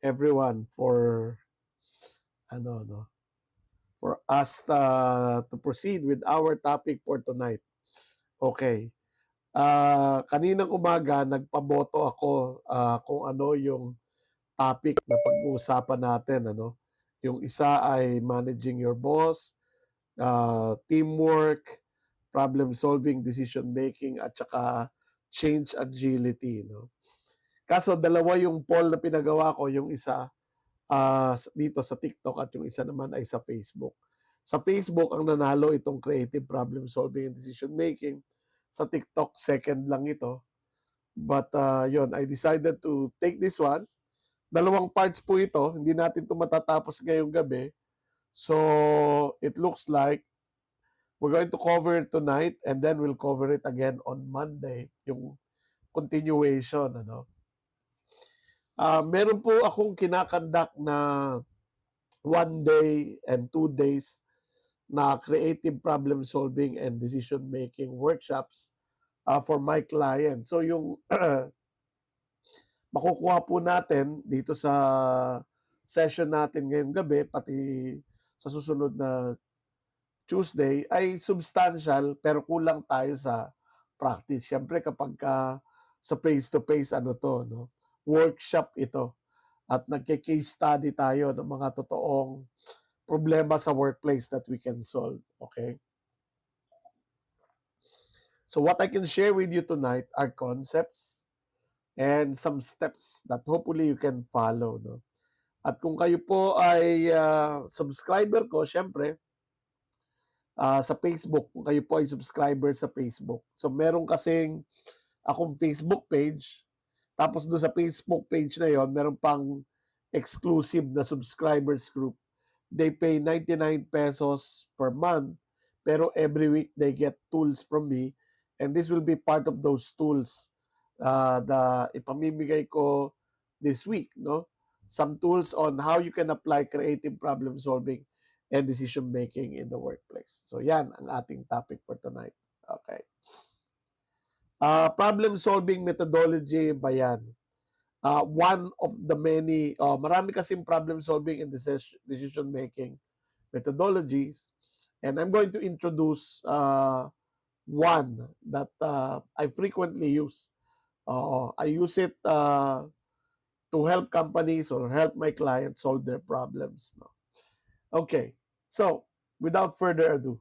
everyone for ano no for us to proceed with our topic for tonight. Okay. Kaninang umaga nagpaboto ako kung ano yung topic na pag-uusapan natin ano. Yung isa ay managing your boss, teamwork, problem solving, decision making at saka change agility no. Kaso dalawa yung poll na pinagawa ko, yung isa dito sa TikTok at yung isa naman ay sa Facebook. Sa Facebook, ang nanalo itong creative problem solving and decision making. Sa TikTok, second lang ito. But yun, I decided to take this one. Dalawang parts po ito. Hindi natin ito matatapos ngayong gabi. So, it looks like we're going to cover it tonight and then we'll cover it again on Monday. Yung continuation. Ano? Meron po akong kinakandak na 1 day and 2 days na creative problem solving and decision making workshops for my client. So yung makukuha po natin dito sa session natin ngayong gabi, pati sa susunod na Tuesday, ay substantial pero kulang tayo sa practice. Siyempre kapag sa face-to-face ano to, no? Workshop ito. At nagke-case study tayo ng mga totoong problema sa workplace that we can solve. Okay? So what I can share with you tonight are concepts and some steps that hopefully you can follow. No? At kung kayo po ay subscriber ko, syempre, sa Facebook, kung kayo po ay subscriber sa Facebook. So meron kasing akong Facebook page, tapos doon sa Facebook page na yon, meron pang exclusive na subscribers group. They pay 99 pesos per month, pero every week they get tools from me, and this will be part of those tools na ipamimigay ko this week, no? Some tools on how you can apply creative problem solving and decision making in the workplace. So yan ang ating topic for tonight. Okay. Problem solving methodology ba yan? One of the many, marami kasing problem solving and decision making methodologies. And I'm going to introduce one that I frequently use. I use it to help companies or help my clients solve their problems. No? Okay, so without further ado.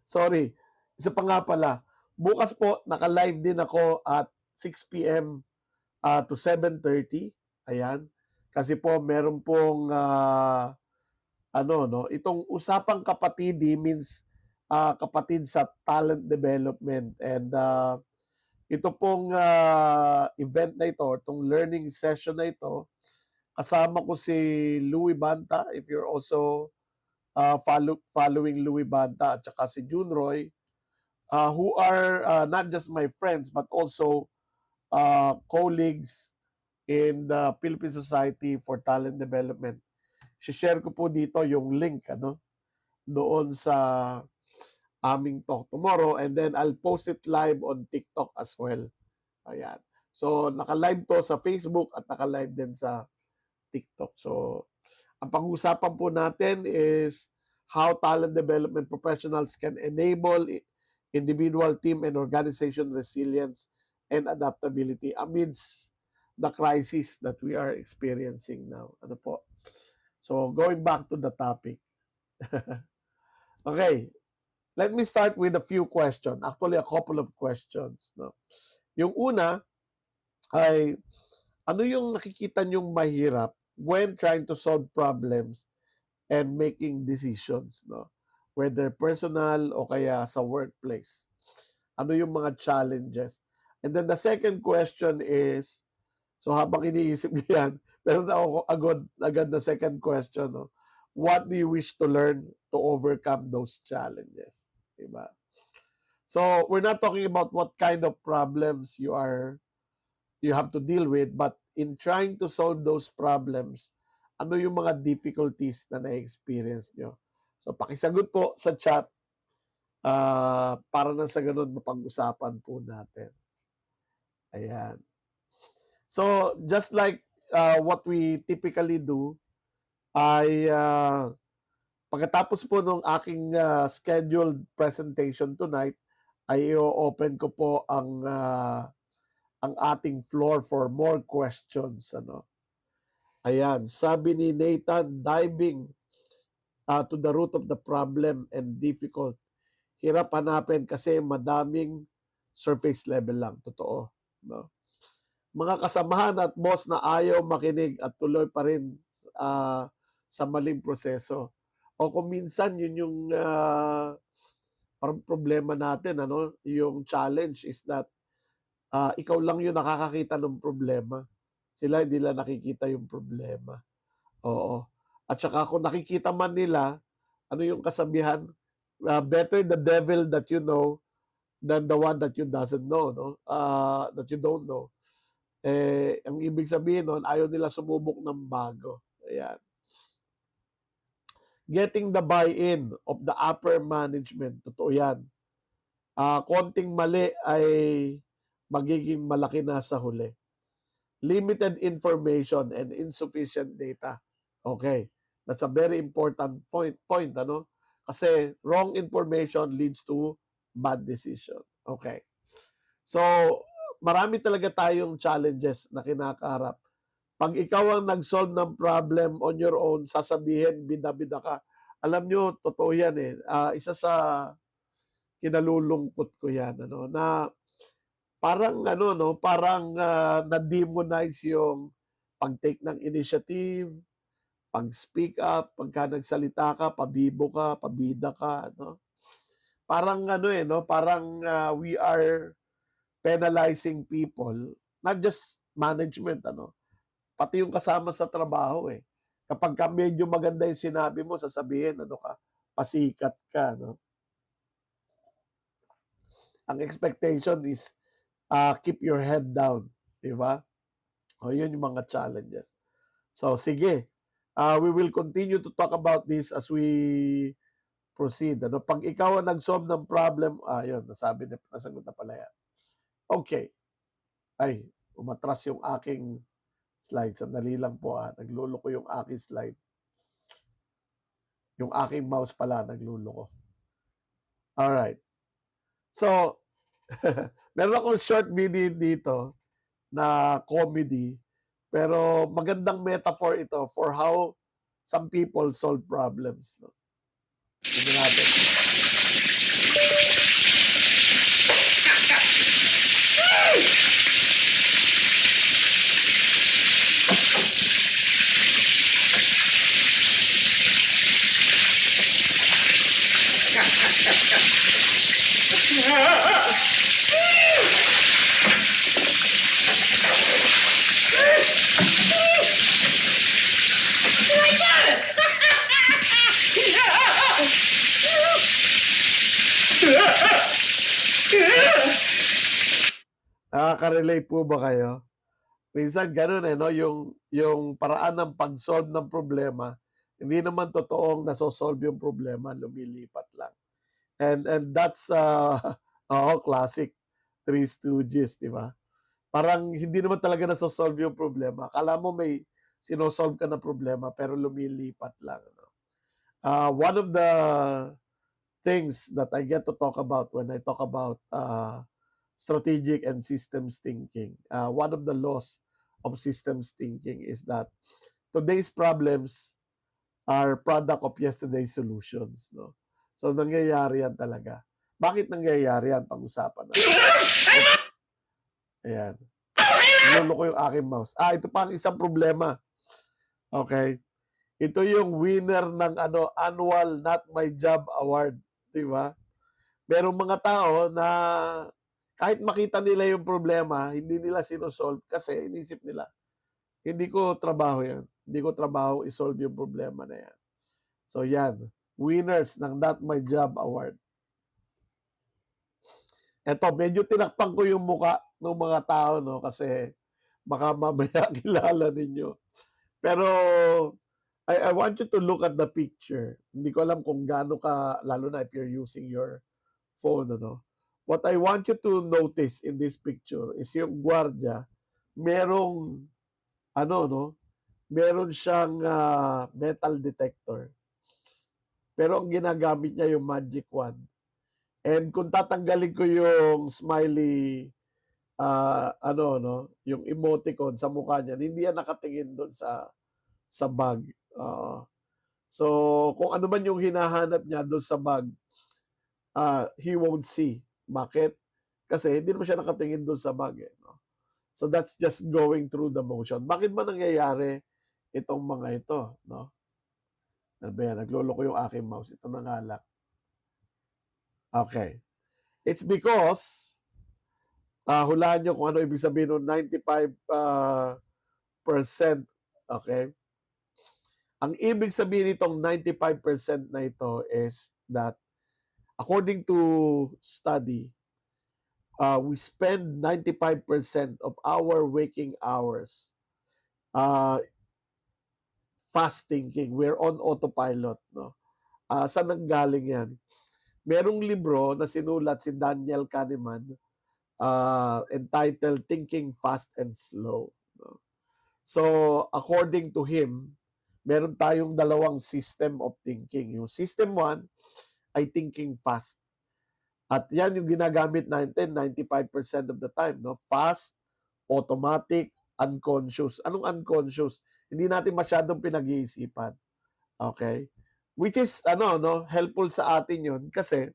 Sorry. Isa pa nga pala. Bukas po, naka-live din ako at 6 p.m. To 7:30. Ayan. Kasi po, meron pong itong usapang kapatidi means kapatid sa talent development. And ito pong event na ito, itong learning session na ito, kasama ko si Louie Banta, if you're also following Louie Banta, at saka si June Roy, who are not just my friends but also colleagues in the Philippine Society for Talent Development. Share ko po dito yung link doon sa aming talk tomorrow, and then I'll post it live on TikTok as well. Ayan. So naka-live to sa Facebook at naka-live din sa TikTok. So ang pag-uusapan po natin is how talent development professionals can enable individual, team, and organization resilience and adaptability amidst the crisis that we are experiencing now. Ano po? So, going back to the topic. Okay. Let me start with a few questions. Actually, a couple of questions. No? Yung una ay, ano yung nakikita nyong mahirap when trying to solve problems and making decisions, no? Whether personal o kaya sa workplace. Ano yung mga challenges? And then the second question is, so habang iniisip niyo yan, meron na ako agad na second question, no? What do you wish to learn to overcome those challenges? Diba? So we're not talking about what kind of problems you have to deal with, but in trying to solve those problems, ano yung mga difficulties na na-experience nyo? So pakisagot po sa chat para na sa ganun mapag-usapan po natin. Ayan. So, just like what we typically do, ay pagkatapos po nung aking scheduled presentation tonight, ay i-open ko po ang ating floor for more questions. Ano? Ayan, sabi ni Nathan, diving to the root of the problem and difficult. Hirap hanapin kasi madaming surface level lang. Totoo. No? Mga kasamahan at boss na ayaw makinig at tuloy pa rin sa maling proseso. O kung minsan yun yung problema natin, ano? Yung challenge is that ikaw lang yung nakakakita ng problema. Sila hindi lang nakikita yung problema. Oo. At saka kung nakikita man nila, ano yung kasabihan? Better the devil that you know than the one that you doesn't know, no? That you don't know. Ang ibig sabihin nun, ayaw nila sumubok ng bago. Ayan. Getting the buy-in of the upper management. Totoo yan. Konting mali ay magiging malaki na sa huli. Limited information and insufficient data. Okay. That's a very important point, ano? Kasi wrong information leads to bad decision. Okay. So, marami talaga tayong challenges na kinakaharap. Pag ikaw ang nag-solve ng problem on your own, sasabihin, bida-bida ka. Alam nyo, totoo yan eh. Isa sa kinalulungkot ko yan, ano, na parang ano no, parang na-demonize yung pag-take ng initiative, pag-speak up, pagka nagsalita ka, pabibo ka, pabida ka, no? Parang ano eh, no, parang we are penalizing people, not just management, ano, pati yung kasama sa trabaho eh. Kapag ka medyo maganda yung sinabi mo, sasabihin, ano ka, pasikat ka, no? Ang expectation is keep your head down, di ba? O yun yung mga challenges. So sige, we will continue to talk about this as we proceed. Ano, pag ikaw ang nag-solve ng problem, yun, nasagot na pala yan. Okay. Ay, umatras yung aking slide. Sandali lang po nagluloko yung aking slide. Yung aking mouse pala, nagluloko. Alright. So, meron akong short video dito na comedy, pero magandang metaphor ito for how some people solve problems. No? Tignan natin. Nakaka-relate po ba kayo? Minsan ganun eh, no? Yung paraan ng pag-solve ng problema, hindi naman totoong nasosolve yung problema, lumilipat lang. And that's classic Three Stooges, di ba? Parang hindi naman talaga nasosolve yung problema. Akala mo may sinosolve ka na problema, pero lumilipat lang. No? One of the things that I get to talk about when I talk about strategic and systems thinking. One of the laws of systems thinking is that today's problems are product of yesterday's solutions. No? So, nangyayari yan talaga. Bakit nangyayari yan? Pag-usapan natin. Oops. Ayan. Niluloko yung aking mouse. Ito pa ang isang problema. Okay. Ito yung winner ng annual Not My Job Award. Diba? Merong mga tao na kahit makita nila yung problema, hindi nila sinosolve kasi inisip nila, hindi ko trabaho yan. Hindi ko trabaho isolve yung problema na yan. So yan, winners ng Not My Job Award. Eto, medyo tinakpan ko yung muka ng mga tao, no, kasi baka mamaya kilala ninyo. Pero I want you to look at the picture. Hindi ko alam kung gaano ka, lalo na if you're using your phone, ano. What I want you to notice in this picture is yung gwardiya merong ano, no, meron siyang metal detector. Pero ang ginagamit niya yung magic wand. And kung tatanggalin ko yung smiley, yung emoticon sa mukha niya, hindi yan nakatingin doon sa bag. So, kung ano man yung hinahanap niya doon sa bag, he won't see. Bakit? Kasi hindi naman siya nakatingin doon sa bag. No? So, that's just going through the motion. Bakit ba nangyayari itong mga ito? No? Ano ba yan? Nagloloko yung aking mouse. Ito na nga lang. Okay. It's because, hulaan nyo kung ano ibig sabihin ng 95%. Okay? Ang ibig sabihin nitong 95% na ito is that according to study, we spend 95% of our waking hours fast thinking. We're on autopilot. No? Saan nanggaling yan? Merong libro na sinulat si Daniel Kahneman entitled Thinking Fast and Slow. No? So, according to him, meron tayong dalawang system of thinking. Yung system 1 ay thinking fast. At yan yung ginagamit natin 95% of the time. No? Fast, automatic, unconscious. Anong unconscious? Hindi natin masyadong pinag-iisipan. Okay? Which is, helpful sa atin yun kasi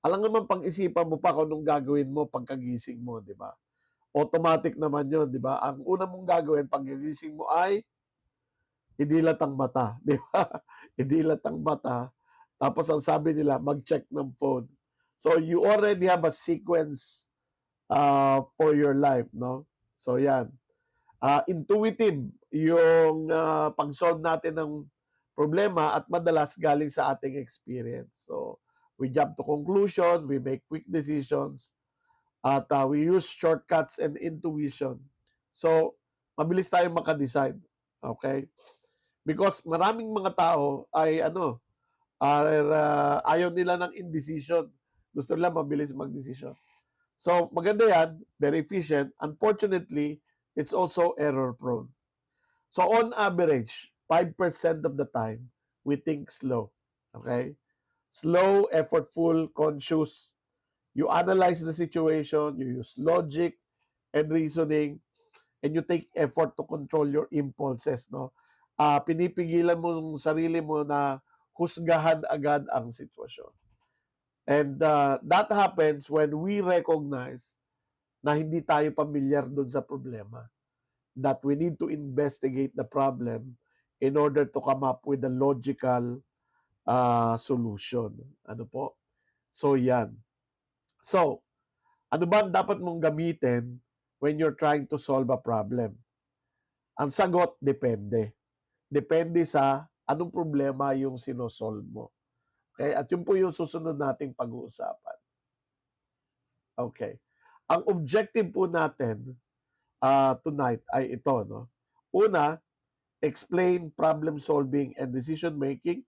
alam naman pag-isipan mo pa kung anong gagawin mo pagkagising mo, di ba? Automatic naman yun, di ba? Ang una mong gagawin pagkagising mo ay idilat ang mata, di ba? Idilat ang mata. Tapos ang sabi nila, mag-check ng phone. So you already have a sequence for your life, no? So yan. Intuitive yung pag-solve natin ng problema at madalas galing sa ating experience. So we jump to conclusion, we make quick decisions, at we use shortcuts and intuition. So mabilis tayong makadecide. Okay? Because maraming mga tao ay ayaw nila ng indecision. Gusto nila mabilis mag-decision. So, maganda yan, very efficient. Unfortunately, it's also error-prone. So, on average, 5% of the time, we think slow. Okay? Slow, effortful, conscious. You analyze the situation, you use logic and reasoning, and you take effort to control your impulses. No? Pinipigilan mo yung sarili mo na husgahan agad ang sitwasyon. And that happens when we recognize na hindi tayo pamilyar doon sa problema. That we need to investigate the problem in order to come up with a logical solution. Ano po? So, yan. So, ano ba ang dapat mong gamitin when you're trying to solve a problem? Ang sagot, depende. Depende sa anong problema yung sinosolve mo. Okay? At yun po yung susunod nating pag-uusapan. Okay. Ang objective po natin tonight ay ito. No? Una, explain problem solving and decision making.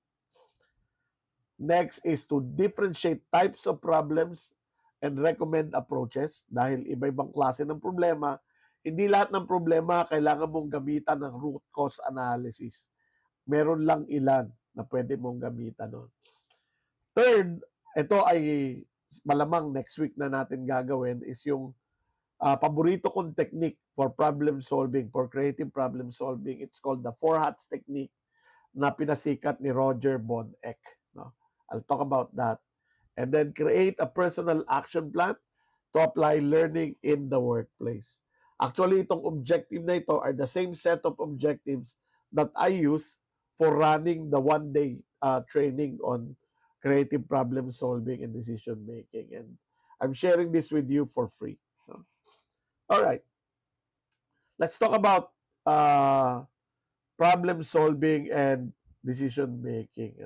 Next is to differentiate types of problems and recommend approaches dahil iba-ibang klase ng problema. Hindi lahat ng problema kailangan mong gamitan ng root cause analysis. Meron lang ilan na pwede mong gamitan nun. Third, ito ay malamang next week na natin gagawin is yung paborito kong technique for problem solving, for creative problem solving. It's called the 4 hats technique na pinasikat ni Roger Von Eck. No? I'll talk about that. And then create a personal action plan to apply learning in the workplace. Actually, itong objective na ito are the same set of objectives that I use for running the one-day training on creative problem solving and decision making. And I'm sharing this with you for free. No? All right. Let's talk about problem solving and decision making.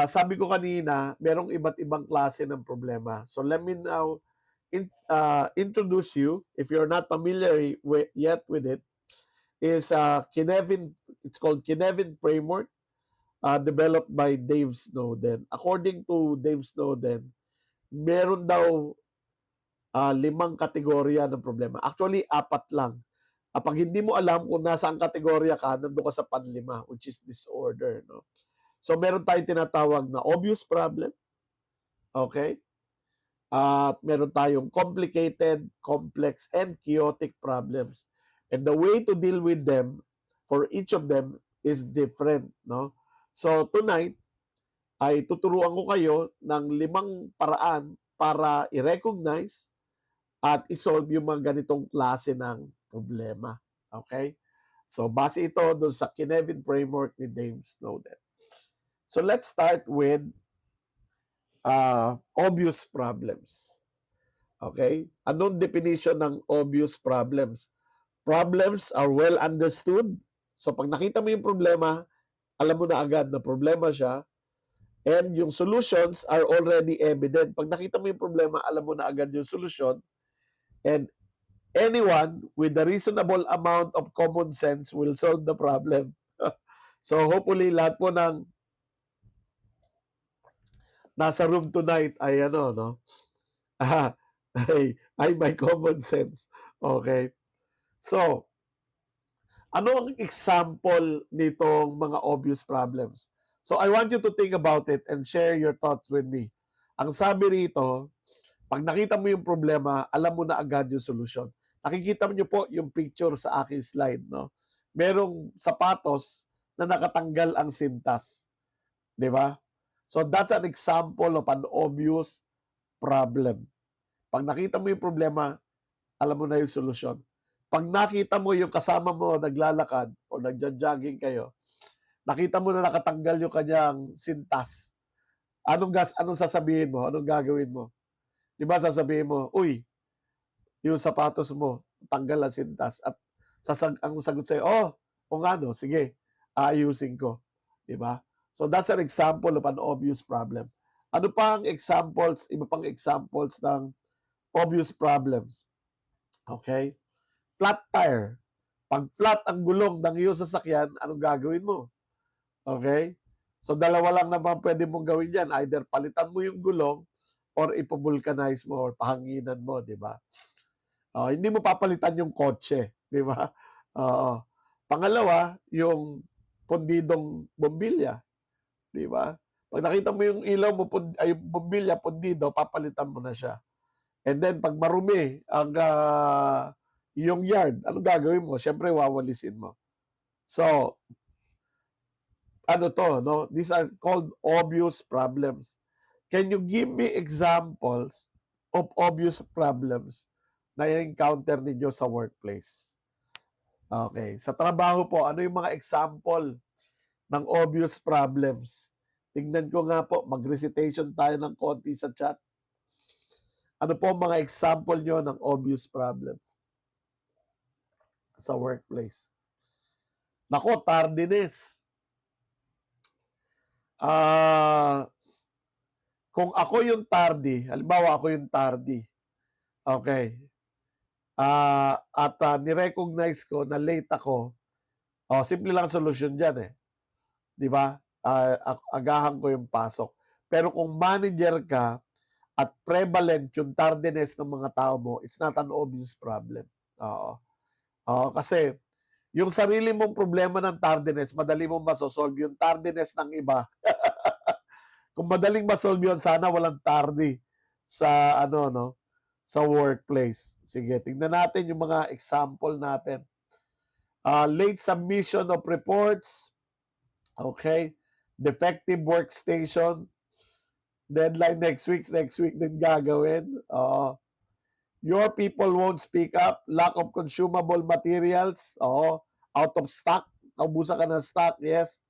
Sabi ko kanina, merong iba't ibang klase ng problema. So let me now introduce you, if you're not familiar yet with it, is Cynefin. It's called Cynefin Framework, developed by Dave Snowden. According to Dave Snowden, meron daw 5 kategorya ng problema. Actually, 4 lang. Kapag hindi mo alam kung nasaan kategorya ka, nandun ka sa panlima, which is disorder. No? So, meron tayong tinatawag na obvious problem. Okay? At meron tayong complicated, complex, and chaotic problems. And the way to deal with them, for each of them, is different. No? So, tonight, ay tuturuan ko kayo ng 5 paraan para i-recognize at isolve yung mga ganitong klase ng problema. Okay? So, base ito doon sa Kinevin framework ni Dave Snowden. So, let's start with obvious problems. Okay? Anong definition ng obvious problems? Problems are well understood. So, pag nakita mo yung problema, alam mo na agad na problema siya. And yung solutions are already evident. Pag nakita mo yung problema, alam mo na agad yung solusyon. And anyone with a reasonable amount of common sense will solve the problem. So hopefully lahat po ng nasa room tonight ay ano, no? Ay may common sense. Okay. So, ano ang example nitong mga obvious problems? So I want you to think about it and share your thoughts with me. Ang sabi rito, pag nakita mo yung problema, alam mo na agad yung solusyon. Nakikita niyo po yung picture sa aking slide, no? Merong sapatos na nakatanggal ang sintas. Di ba? So that's an example of an obvious problem. Pag nakita mo yung problema, alam mo na yung solusyon. Pag nakita mo yung kasama mo naglalakad o nagja-jogging kayo, nakita mo na nakatanggal yung kanyang sintas. Anong sasabihin mo? Anong gagawin mo? Di ba sasabihin mo, uy, yung sapatos mo, tanggal ang sintas. At ang sagot sa'yo, o nga no, sige, aayusin ko. Di ba? So that's an example of an obvious problem. Ano pa ang examples, iba pang examples ng obvious problems? Okay? Flat tire. Pag flat ang gulong ng iyong sasakyan, anong gagawin mo? Okay? So dalawa lang naman pwede mong gawin yan. Either palitan mo yung gulong or ipavulcanize mo or pahanginan mo, di ba? Hindi mo papalitan yung kotse, di ba? Pangalawa, yung pundidong bombilya, di ba? Pag nakita mo yung ilaw mo, ay bombilya, pundido, papalitan mo na siya. And then, pag marumi ang yung yard, anong gagawin mo? Siyempre, wawalisin mo. So, ano to, no? These are called obvious problems. Can you give me examples of obvious problems na encounter ninyo sa workplace? Okay. Sa trabaho po, ano yung mga example ng obvious problems? Tingnan ko nga po, mag-recitation tayo ng konti sa chat. Ano po mga example nyo ng obvious problems sa workplace? Nako, tardiness. Kung ako yung tardy, halimbawa ako yung tardy, okay, at ni-recognize ko na late ako, simple lang solusyon dyan eh. Di ba? Agahan ko yung pasok. Pero kung manager ka at prevalent yung tardiness ng mga tao mo, it's not an obvious problem. Kasi yung sarili mong problema ng tardiness, madali mong masosolve. Yung tardiness ng iba, kung madaling masolve yun, sana walang tardy sa sa workplace. Sige, tingnan natin yung mga example natin. Late submission of reports. Okay. Defective workstation. Deadline next week din gagawin. Your people won't speak up. Lack of consumable materials. Out of stock. Naubusan ka ng stock. Yes.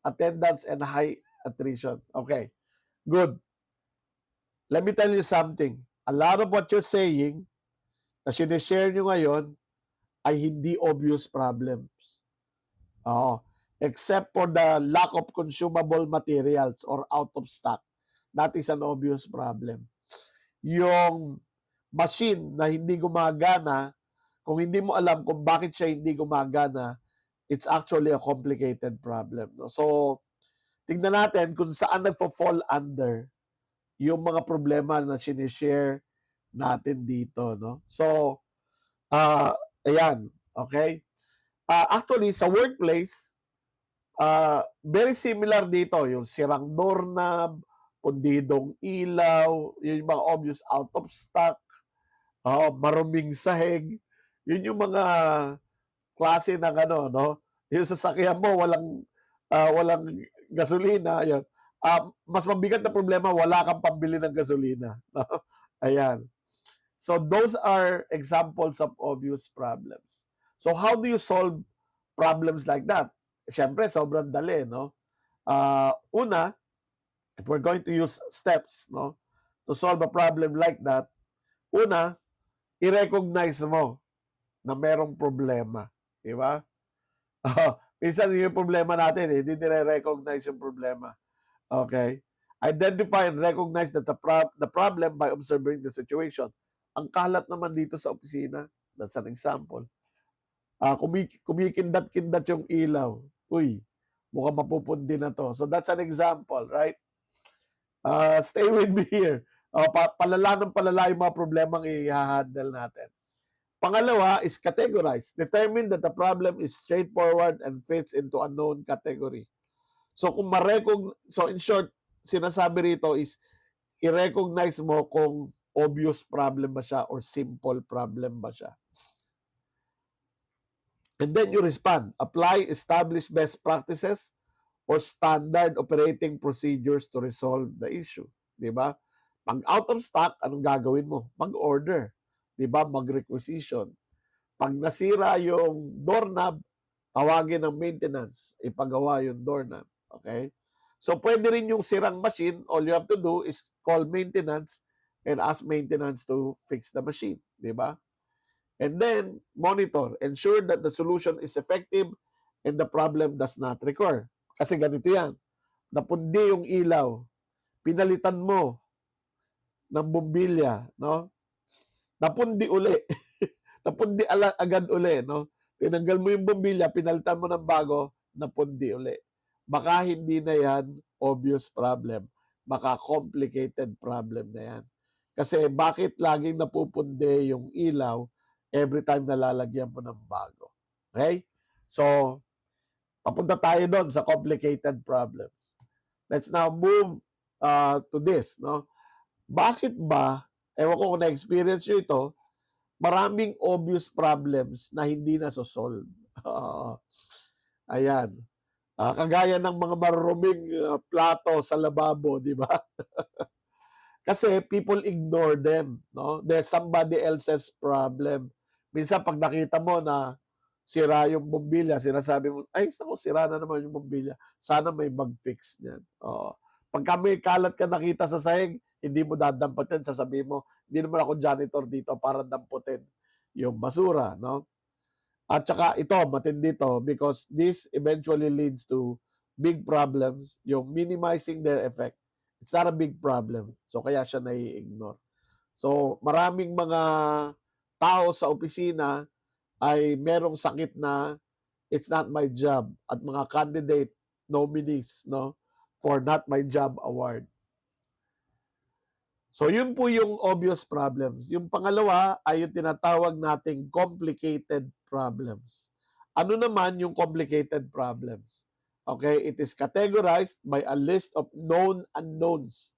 Attendance and high attrition. Okay. Good. Let me tell you something. A lot of what you're saying na sinishare nyo ngayon ay hindi obvious problems. Except for the lack of consumable materials or out of stock. That is an obvious problem. Yung machine na hindi gumagana, kung hindi mo alam kung bakit siya hindi gumagana, it's actually a complicated problem. No? So, tingnan natin kung saan nagpo-fall under yung mga problema na sinishare natin dito, no? So, ayan, okay? Actually, sa workplace, very similar dito, yung sirang doorknob, pundidong ilaw, yung mga obvious out of stock, maruming sahig, yun yung mga klase ng ano, no? Yung sasakyan mo walang gasolina, yun. Mas mabigat na problema, wala kang pambili ng gasolina. No? Ayan. So those are examples of obvious problems. So how do you solve problems like that? Siyempre, sobrang dali, no? Una, if we're going to use steps, no, to solve a problem like that, una, i-recognize mo na merong problema. Di ba? Minsan yung problema natin, hindi nire-recognize yung problema. Okay? Identify and recognize that the problem by observing the situation. Ang kalat naman dito sa opisina, that's an example. Kumikindat-kindat yung ilaw. Uy, mukhang mapupundi na to. So that's an example, right? Stay with me here. Palala ng palala yung mga problemang i-handle natin. Pangalawa is categorize. Determine that the problem is straightforward and fits into a known category. So so in short, sinasabi rito is i-recognize mo kung obvious problem ba siya or simple problem ba siya. And then you respond. Apply established best practices or standard operating procedures to resolve the issue. Diba? Pag out of stock, anong gagawin mo? Mag-order. Diba? Mag-requisition. Pag nasira yung doorknob, tawagin ng maintenance. Ipagawa yung doorknob. Okay? So, pwede rin yung sirang machine. All you have to do is call maintenance and ask maintenance to fix the machine. Diba? And then, monitor. Ensure that the solution is effective and the problem does not recur. Kasi ganito yan. Napundi yung ilaw. Pinalitan mo ng bombilya, no? Napundi uli. Napundi agad uli, no? Tinanggal mo yung bombilya, pinalitan mo ng bago, napundi uli. Baka hindi na yan obvious problem. Baka complicated problem na yan. Kasi bakit laging napupundi yung ilaw every time na lalagyan mo ng bago? Okay? So, papunta tayo doon sa complicated problems. Let's now move to this, no? Bakit ba, ewan ko kung na-experience nyo ito, maraming obvious problems na hindi na-solve? Ayan. Kagaya ng mga maruruming plato sa lababo, di ba? Kasi people ignore them, no? They're somebody else's problem. Minsan pag nakita mo na sira yung bombilya, sinasabi mo, ay, naku, sira na naman yung bombilya. Sana may mag-fix niyan. Pagka may kalat ka nakita sa sahig, hindi mo dadamputin, sasabihin mo, hindi naman ako janitor dito para damputin yung basura, no? At saka ito, matindi to, because this eventually leads to big problems, yung minimizing their effect. It's not a big problem. So kaya siya nai-ignore. So maraming mga tao sa opisina ay merong sakit na it's not my job, at mga candidate nominees, no, for not my job award. So yun po yung obvious problems. Yung pangalawa ay yung tinatawag nating complicated problems. Ano naman yung complicated problems? Okay, it is categorized by a list of known unknowns.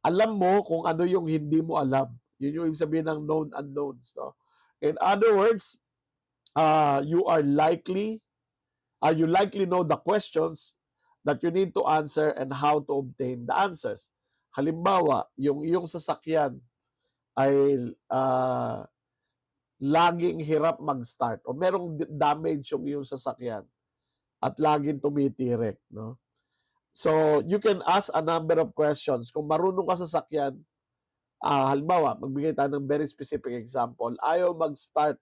Alam mo kung ano yung hindi mo alam. Yun yung ibig sabihin ng known unknowns. No? In other words, you likely know the questions that you need to answer and how to obtain the answers. Halimbawa, yung iyong sasakyan ay laging hirap mag-start o merong damage yung iyong sasakyan at laging tumitirik, no? So, you can ask a number of questions. Kung marunong ka sa sasakyan, halimbawa, magbigay tayo ng very specific example, ayaw mag-start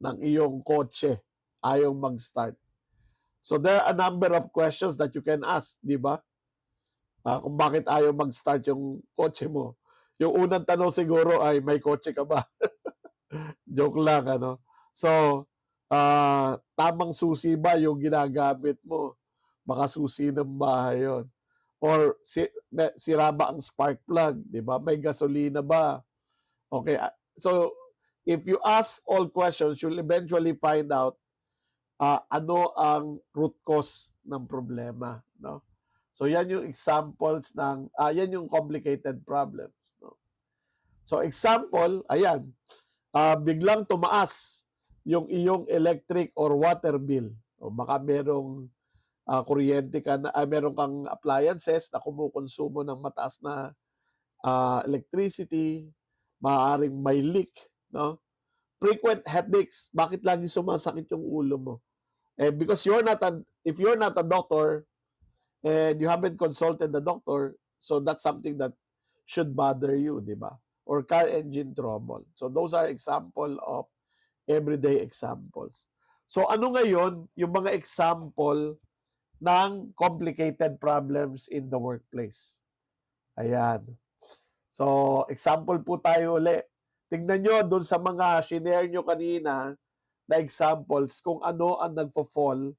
ng iyong kotse, ayaw mag-start. So, there are a number of questions that you can ask, di ba? Kung bakit ayaw mag-start yung kotse mo. Yung unang tanong siguro ay, may kotse ka ba? Joke lang, ano? So, tamang susi ba yung ginagamit mo? Baka susi ng bahay yun. Or sira ba ang spark plug, 'di ba? May gasolina ba? Okay. So if you ask all questions, you'll eventually find out ano ang root cause ng problema, no? So yan yung examples ng yan yung complicated problems, no? So example, ayan, biglang tumaas yung iyong electric or water bill. O baka merong kuryente ka na, meron kang appliances na kumukonsumo ng mataas na electricity, maaaring may leak, no? Frequent headaches, bakit lagi sumasakit yung ulo mo? Because if you're not a doctor and you haven't consulted the doctor, so that's something that should bother you, di ba? Or car engine trouble. So those are example of everyday examples. So ano ngayon yung mga example ng complicated problems in the workplace? Ayan. So example po tayo uli. Tingnan nyo dun sa mga shinare nyo kanina na examples kung ano ang nagfo-fall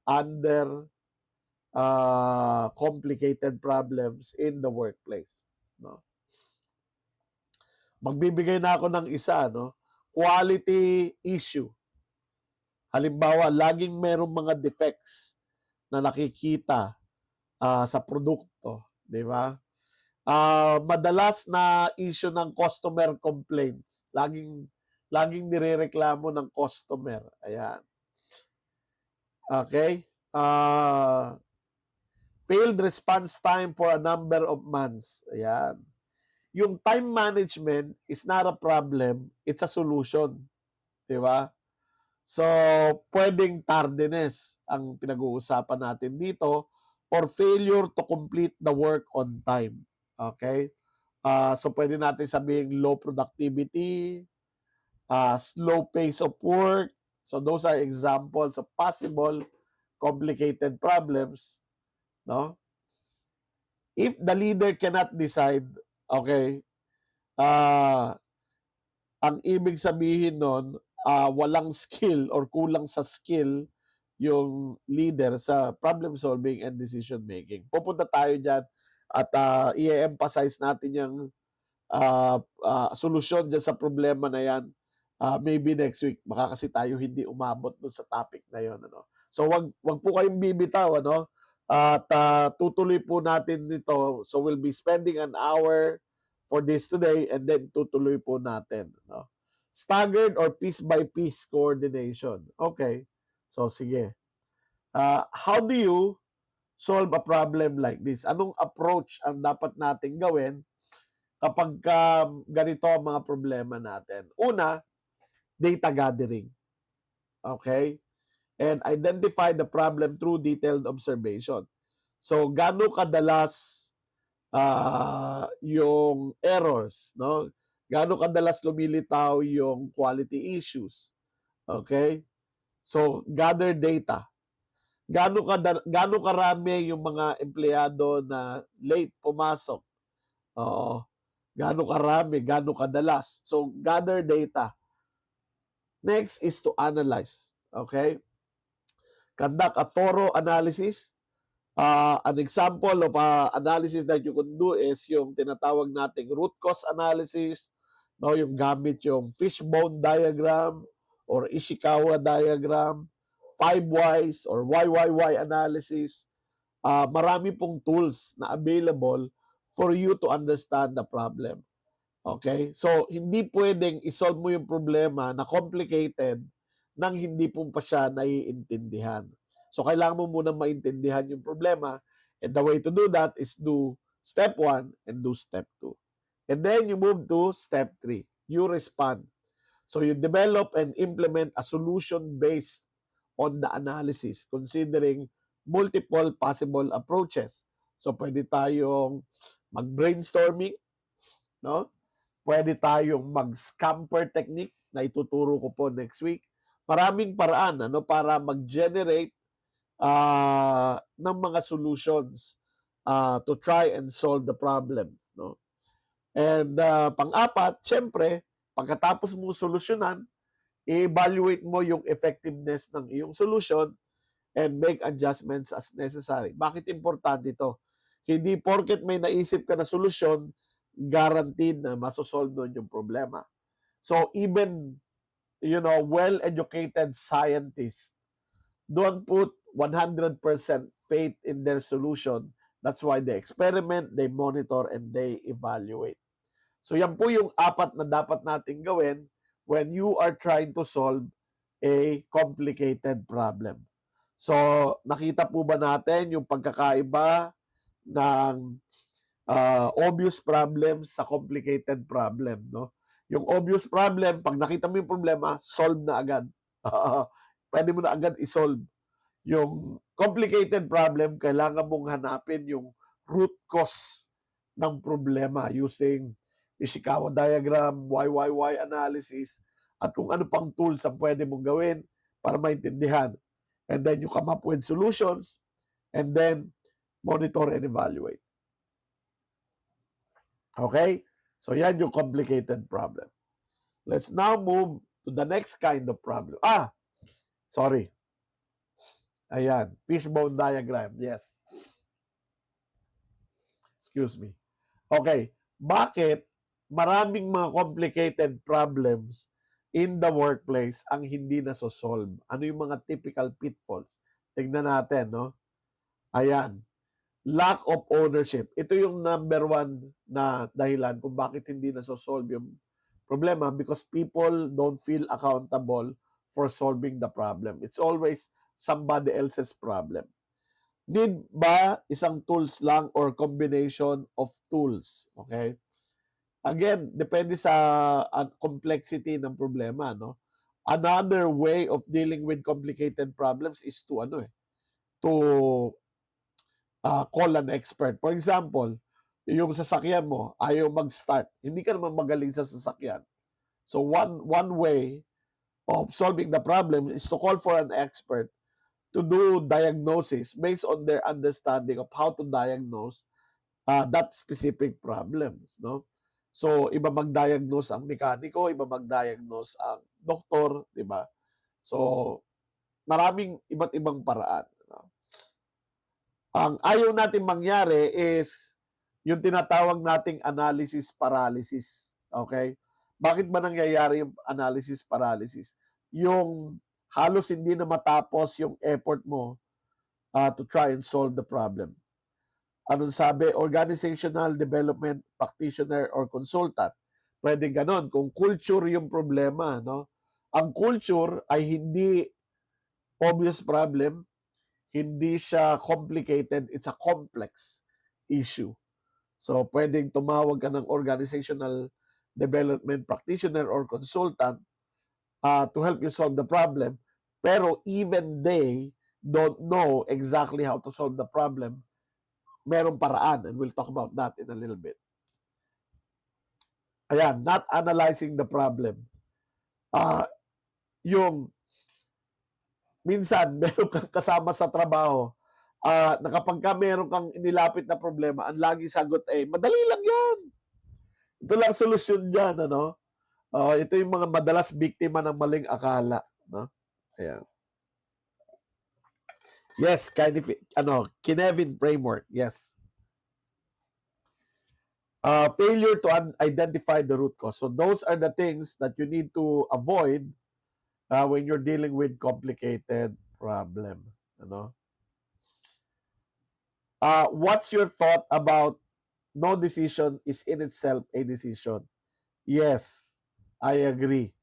under complicated problems in the workplace, no? Magbibigay na ako ng isa, no? Quality issue. Halimbawa, laging merong mga defects na nakikita sa produkto, di ba? Madalas na issue ng customer complaints. Laging nirereklamo ng customer. Ayan. Okay? Failed response time for a number of months. Ayan. Yung time management is not a problem, it's a solution. Di ba? So, pwedeng tardiness ang pinag-uusapan natin dito or failure to complete the work on time. Okay? So, pwede natin sabihin low productivity, slow pace of work. So, those are examples of possible complicated problems. No? If the leader cannot decide, okay, ang ibig sabihin nun, walang skill or kulang sa skill yung leader sa problem solving and decision making. Pupunta tayo dyan at i-emphasize natin yung solusyon dyan sa problema na yan maybe next week. Baka kasi tayo hindi umabot dun sa topic na yon, ano. So wag po kayong bibitaw, ano. At tutuloy po natin nito. So we'll be spending an hour for this today and then tutuloy po natin, no? Staggered or piece by piece coordination. Okay. So sige. How do you solve a problem like this? Anong approach ang dapat nating gawin kapag ganito ang mga problema natin? Una, data gathering. Okay? And identify the problem through detailed observation. So, gaano kadalas yung errors, no? Gaano kadalas lumilitaw yung quality issues. Okay? So, gather data. Gaano karami yung mga empleyado na late pumasok? Gaano karami, gaano kadalas? So, gather data. Next is to analyze. Okay? Conduct a thorough analysis. An example of analysis that you can do is yung tinatawag nating root cause analysis, no, yung gamit yung fishbone diagram or Ishikawa diagram, 5 whys or why analysis. Marami pong tools na available for you to understand the problem. Okay? So, hindi pwedeng isolve mo yung problema na complicated nang hindi po pa siya naiintindihan. So, kailangan mo munang maintindihan yung problema, and the way to do that is do step 1 and do step 2. And then you move to step 3. You respond. So, you develop and implement a solution based on the analysis, considering multiple possible approaches. So, pwede tayong mag-brainstorming, no? Pwede tayong mag-scamper technique na ituturo ko po next week. Maraming paraan, ano, para mag-generate ng mga solutions to try and solve the problems, no? And pang-apat, syempre, pagkatapos mo solusyonan, i-evaluate mo yung effectiveness ng iyong solution and make adjustments as necessary. Bakit importante ito? Hindi porket may naisip ka na solusyon, guaranteed na masosolve nun yung problema. So even, well-educated scientists don't put 100% faith in their solution. That's why they experiment, they monitor, and they evaluate. So yan po yung 4 na dapat nating gawin when you are trying to solve a complicated problem. So nakita po ba natin yung pagkakaiba ng obvious problem sa complicated problem, no? Yung obvious problem, pag nakita mo yung problema, solve na agad. Pwede mo na agad i-solve. Yung complicated problem, kailangan mong hanapin yung root cause ng problema using Ishikawa diagram, YYY analysis, at kung ano pang tools ang pwede mong gawin para maintindihan. And then you come up with solutions, and then monitor and evaluate. Okay? So yan yung complicated problem. Let's now move to the next kind of problem. Sorry. Ayan, fishbone diagram. Yes. Excuse me. Okay, bakit maraming mga complicated problems in the workplace ang hindi nasosolve? Ano yung mga typical pitfalls? Tingnan natin, no? Ayan. Lack of ownership. Ito yung number 1 na dahilan kung bakit hindi nasosolve yung problema, because people don't feel accountable for solving the problem. It's always somebody else's problem. Need ba isang tools lang or combination of tools? Okay? Again, depende sa complexity ng problema, no? Another way of dealing with complicated problems is to call an expert. For example, yung sasakyan mo, ayaw mag-start. Hindi ka naman magaling sa sasakyan. So one way of solving the problem is to call for an expert to do diagnosis based on their understanding of how to diagnose that specific problems, no? So iba mag-diagnose ang mekaniko, iba mag-diagnose ang doktor, di ba? So maraming iba't ibang paraan. No? Ang ayaw natin mangyari is yung tinatawag nating analysis paralysis. Okay? Bakit ba nangyayari yung analysis paralysis? Yung halos hindi na matapos yung effort mo to try and solve the problem. Anong sabi? Organizational development practitioner or consultant. Pwedeng ganon. Kung culture yung problema, no? Ang culture ay hindi obvious problem, hindi siya complicated, it's a complex issue. So, pwedeng tumawag ka ng organizational development practitioner or consultant to help you solve the problem. Pero even they don't know exactly how to solve the problem, merong paraan, and we'll talk about that in a little bit. Ayan, not analyzing the problem. Yung minsan, meron kang kasama sa trabaho na kapag ka meron kang inilapit na problema, ang lagi sagot ay, madali lang yan. Ito lang solusyon dyan, ano? Ito yung mga madalas biktima ng maling akala. No? Ayan. Yes, Kinevin framework. Yes. Failure to identify the root cause. So those are the things that you need to avoid when you're dealing with complicated problem. Ano? What's your thought about no decision is in itself a decision? Yes, I agree.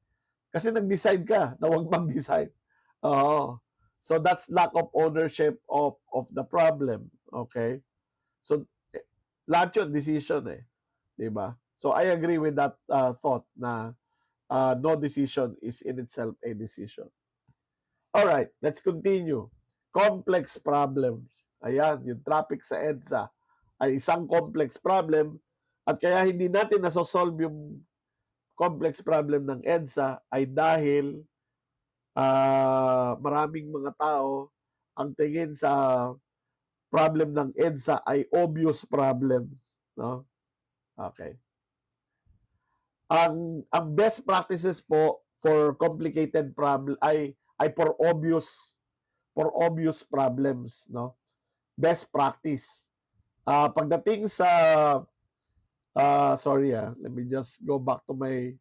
Kasi nag-decide ka na huwag mag-decide. So that's lack of ownership of the problem. Okay? So lahat yun decision eh. Diba? So I agree with that thought na no decision is in itself a decision. Alright, let's continue. Complex problems. Ayan, yung traffic sa EDSA ay isang complex problem, at kaya hindi natin nasosolve yung complex problem ng EDSA ay dahil maraming mga tao ang tingin sa problem ng EDSA ay obvious problems, no? Okay. Ang best practices po for complicated problem ay for obvious problems, no? Best practice. Pagdating sa sorry, let me just go back to my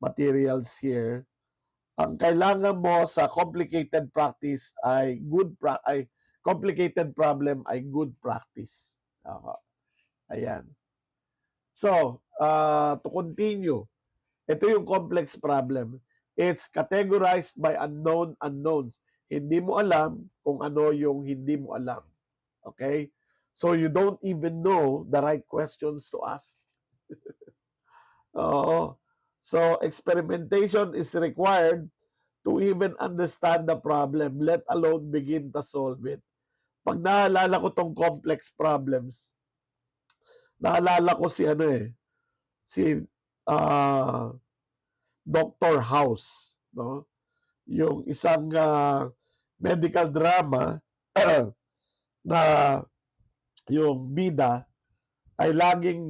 materials here. Ang kailangan mo sa complicated practice ay complicated problem ay good practice. Ayan. So, to continue, ito yung complex problem. It's categorized by unknown unknowns. Hindi mo alam kung ano yung hindi mo alam. Okay? So, you don't even know the right questions to ask. Oo. So, experimentation is required to even understand the problem, let alone begin to solve it. Pag naalala ko tong complex problems, naalala ko si Dr. House, no? Yung isang medical drama na yung bida ay laging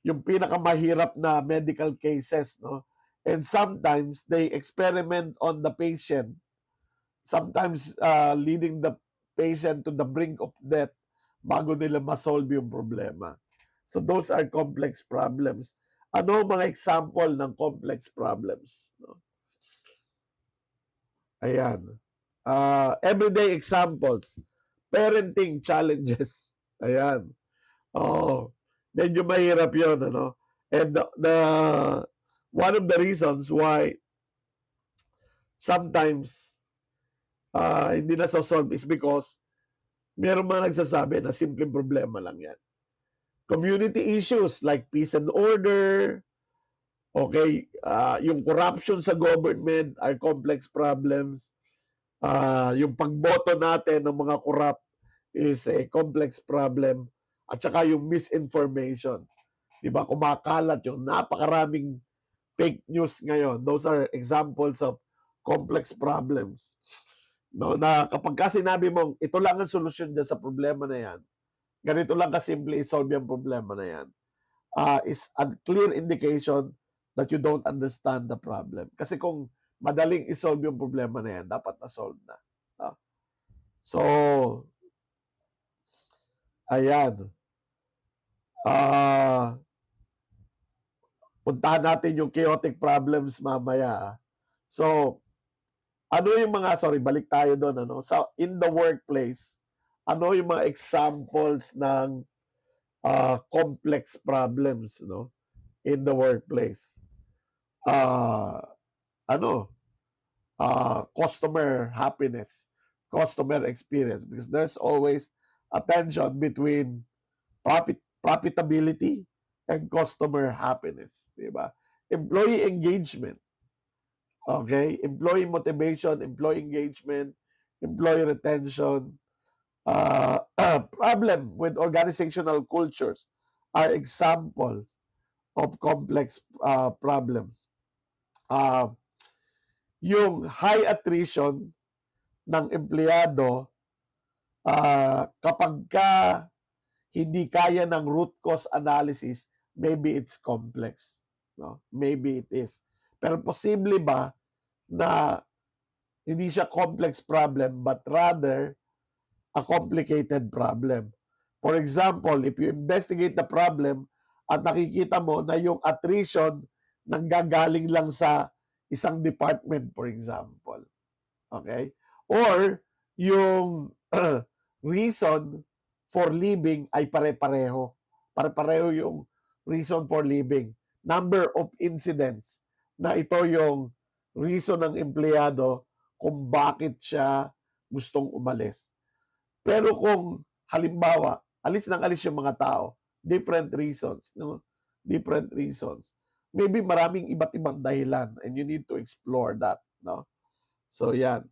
yung pinakamahirap na medical cases, no? And sometimes they experiment on the patient, sometimes leading the patient to the brink of death bago nila ma-solve yung problema. So those are complex problems. Ano ang mga example ng complex problems? No? Ayan. Everyday examples. Parenting challenges. Ayan. Oh, medyo mahirap yun, ano? And one of the reasons why sometimes hindi na solve is because meron mga nagsasabi na simpleng problema lang yan. Community issues like peace and order, okay, yung corruption sa government are complex problems. Yung pagboto natin ng mga corrupt is a complex problem. At saka yung misinformation. Diba? Kumakalat yung napakaraming fake news ngayon. Those are examples of complex problems. No, na kapag ka sinabi mong ito lang ang solusyon dyan sa problema na yan, ganito lang kasimple i-solve yung problema na yan, is a clear indication that you don't understand the problem. Kasi kung madaling i-solve yung problema na yan, dapat na-solve na. So, ayan. Puntahan natin yung chaotic problems mamaya. So, ano yung mga, balik tayo doon, ano? So, in the workplace, ano yung mga examples ng complex problems, no? In the workplace. Customer happiness, customer experience, because there's always a tension between profitability and customer happiness, di ba? Employee engagement, okay? Employee motivation, employee engagement, employee retention. Problem with organizational cultures are examples of complex problems. Yung high attrition ng empleyado, kapag ka hindi kaya ng root cause analysis, maybe it's complex. No? Maybe it is. Pero posible ba na hindi siya complex problem but rather a complicated problem? For example, if you investigate the problem at nakikita mo na yung attrition nanggagaling lang sa isang department, for example. Okay? Or yung reason for leaving ay pare-pareho. Pare-pareho yung reason for leaving. Number of incidents na ito yung reason ng empleyado kung bakit siya gustong umalis. Pero kung halimbawa, alis yung mga tao, different reasons, no? Different reasons. Maybe maraming iba't ibang dahilan and you need to explore that, no? So yan.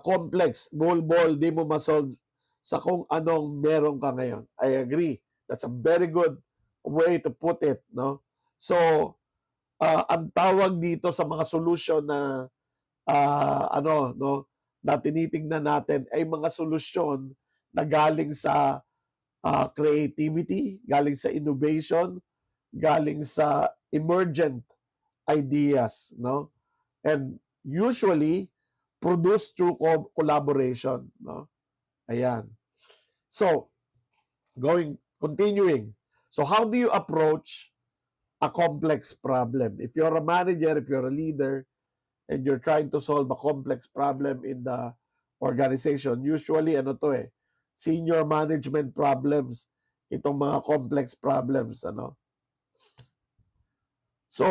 Complex, ball, di mo masolve sa kung anong meron ka ngayon. I agree. That's a very good way to put it, no? So, ang tawag dito sa mga solution na na tinitingnan natin ay mga solusyon na galing sa creativity, galing sa innovation, galing sa emergent ideas, no? And usually produced through collaboration, no? Ayan. So, continuing. So, how do you approach a complex problem? If you're a manager, if you're a leader, and you're trying to solve a complex problem in the organization, usually, ano to eh, senior management problems, itong mga complex problems, ano. So,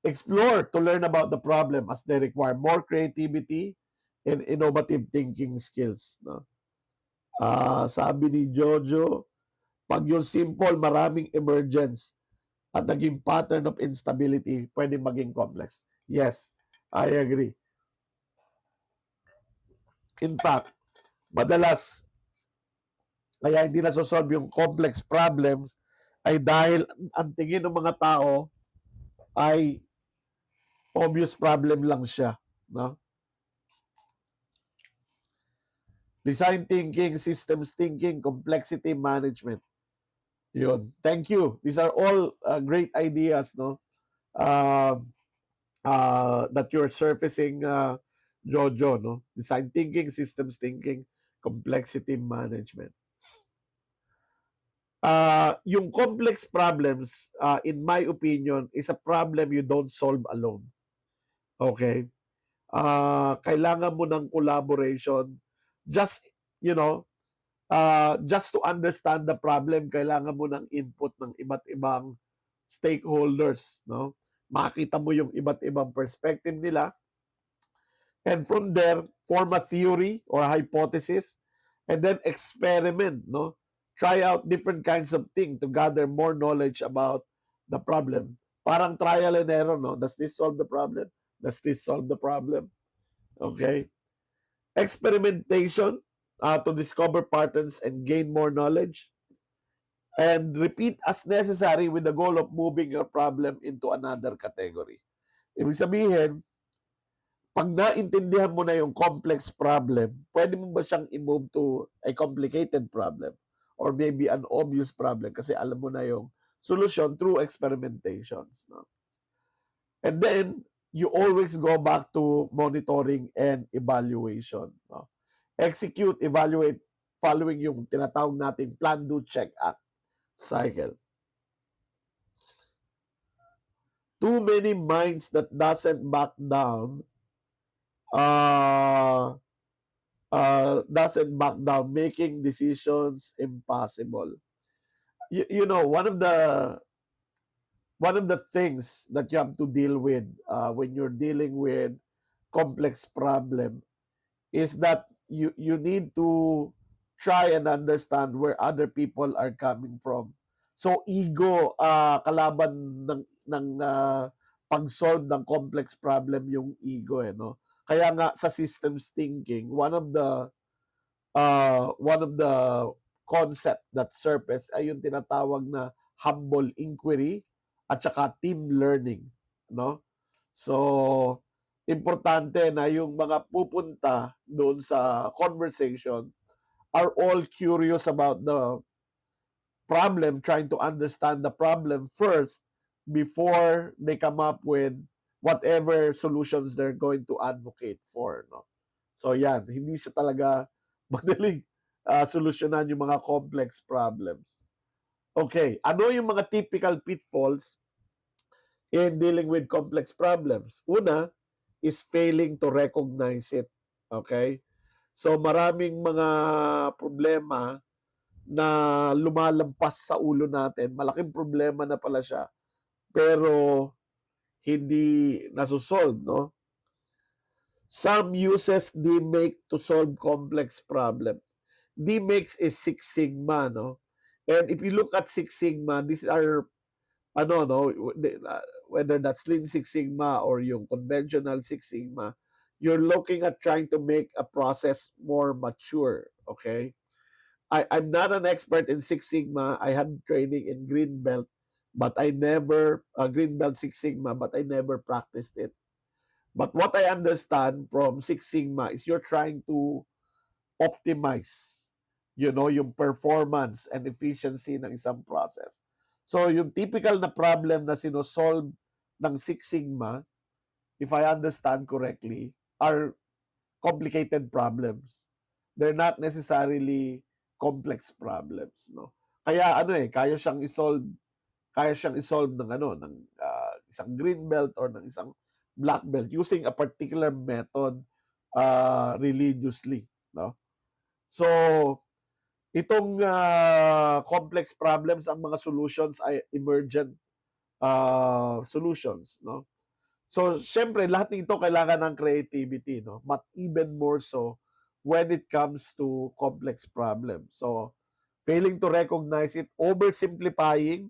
explore to learn about the problem as they require more creativity and innovative thinking skills, no? Sabi ni Jojo, pag yung simple, maraming emergence at naging pattern of instability, pwede maging complex. Yes, I agree. In fact, madalas, kaya hindi nasosolve yung complex problems ay dahil ang tingin ng mga tao ay obvious problem lang siya, no? Design thinking, systems thinking, complexity management. Yun. Thank you. These are all great ideas, no? Uh, that you're surfacing, Jojo, no? Design thinking, systems thinking, complexity management. Yung complex problems, in my opinion, is a problem you don't solve alone. Okay? Kailangan mo ng collaboration. Just, you know, just to understand the problem, kailangan mo ng input ng iba't ibang stakeholders, no? Makita mo yung iba't ibang perspective nila. And from there, form a theory or a hypothesis and then experiment, no? Try out different kinds of things to gather more knowledge about the problem. Parang trial and error, no? Does this solve the problem? Does this solve the problem? Okay. Experimentation to discover patterns and gain more knowledge. And repeat as necessary with the goal of moving your problem into another category. Ibig sabihin, pag naintindihan mo na yung complex problem, pwede mo ba siyang i-move to a complicated problem? Or maybe an obvious problem kasi alam mo na yung solution through experimentations. No? And then, you always go back to monitoring and evaluation. No? Execute, evaluate, following yung tinatawag nating plan, do, check, act cycle. Too many minds that doesn't back down making decisions impossible. You know, one of the things that you have to deal with when you're dealing with complex problem is that you need to try and understand where other people are coming from. So ego kalaban ng pag-solve ng complex problem yung ego eh, no? Kaya nga sa systems thinking, one of the concept that surface ay yung tinatawag na humble inquiry at saka team learning, no? So importante na yung mga pupunta doon sa conversation are all curious about the problem, trying to understand the problem first before they come up with whatever solutions they're going to advocate for, no? So yan, hindi siya talaga madaling solusyonan yung mga complex problems. Okay, ano yung mga typical pitfalls in dealing with complex problems? Una is failing to recognize it. Okay? So maraming mga problema na lumalampas sa ulo natin, malaking problema na pala siya, pero hindi nasusolve, no? Some uses DMake to solve complex problems. DMake is Six Sigma, no? And if you look at Six Sigma, these are, ano, no, whether that's Lean Six Sigma or yung conventional Six Sigma, you're looking at trying to make a process more mature, okay? I'm not an expert in Six Sigma. I had training in Green Belt, but I never, Green Belt Six Sigma, but I never practiced it. But what I understand from Six Sigma is you're trying to optimize, you know, yung performance and efficiency ng isang process. So yung typical na problem na sinosolve ng Six Sigma, if I understand correctly, are complicated problems. They're not necessarily complex problems, no? Kaya ano kaya siyang isolve ng isang green belt or ng isang black belt using a particular method religiously, no? So, itong complex problems, ang mga solutions ay emergent solutions, no? So, syempre, lahat ng ito kailangan ng creativity, no? But even more so when it comes to complex problems. So, failing to recognize it, oversimplifying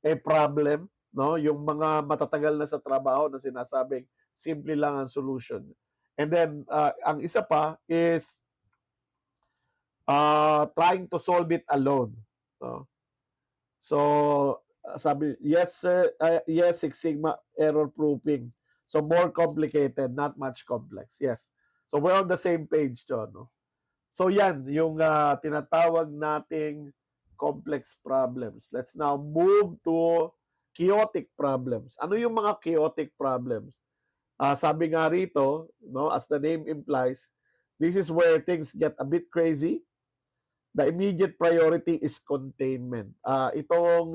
a problem, no? Yung mga matatagal na sa trabaho na sinasabing simple lang ang solution. And then, ang isa pa is trying to solve it alone, no? So, sabi, yes sir, yes, Six Sigma error proofing. So, more complicated, not much complex. Yes. So, we're on the same page, John, no? So, yan, yung tinatawag nating complex problems. Let's now move to chaotic problems. Ano yung mga chaotic problems? Sabi nga rito, no, as the name implies, this is where things get a bit crazy. The immediate priority is containment. Itong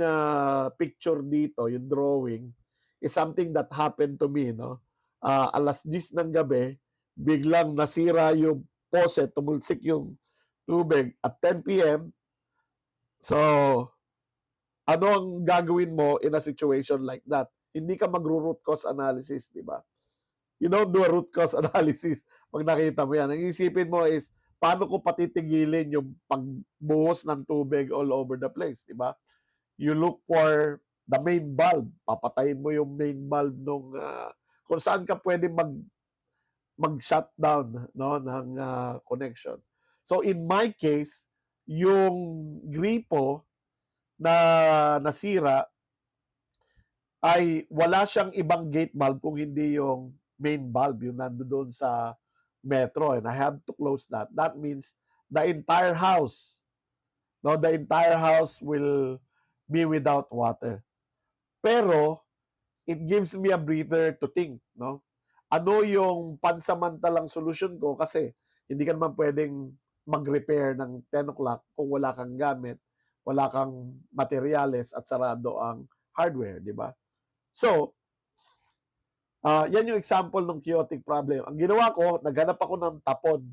picture dito, yung drawing, is something that happened to me, no? Alas 10 ng gabi, biglang nasira yung faucet, tumulsik yung tubig at 10 p.m. So, ano ang gagawin mo in a situation like that? Hindi ka magro-root cause analysis, di ba? You don't do a root cause analysis pag nakita mo yan. Ang isipin mo is, paano ko patitigilin yung pagbuhos ng tubig all over the place, di ba? You look for the main bulb. Papatayin mo yung main bulb nung kung saan ka pwede mag-shutdown, no, ng connection. So in my case, yung gripo na nasira ay wala siyang ibang gate valve kung hindi yung main valve, yung nandoon sa metro, and I have to close that. That means the entire house, no, the entire house will be without water. Pero it gives me a breather to think, no? Ano yung pansamantalang solution ko, kasi hindi ka naman pwedeng mag-repair ng 10 o'clock kung wala kang gamit, wala kang materyales at sarado ang hardware, di ba? So, yan yung example ng chaotic problem. Ang ginawa ko, naghanap ako ng tapon.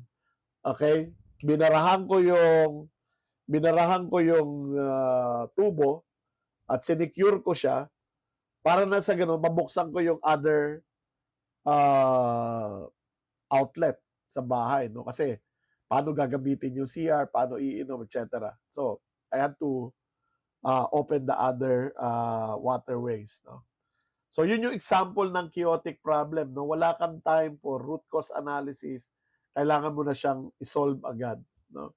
Okay? Binarahan ko yung tubo at sinecure ko siya para na sa ganun, mabuksan ko yung other outlet sa bahay, no? Kasi paano gagamitin yung CR, paano iinom, etc. So, I had to open the other waterways, no? So, yun yung example ng chaotic problem, no? Wala kang time for root cause analysis. Kailangan mo na siyang isolve agad, no?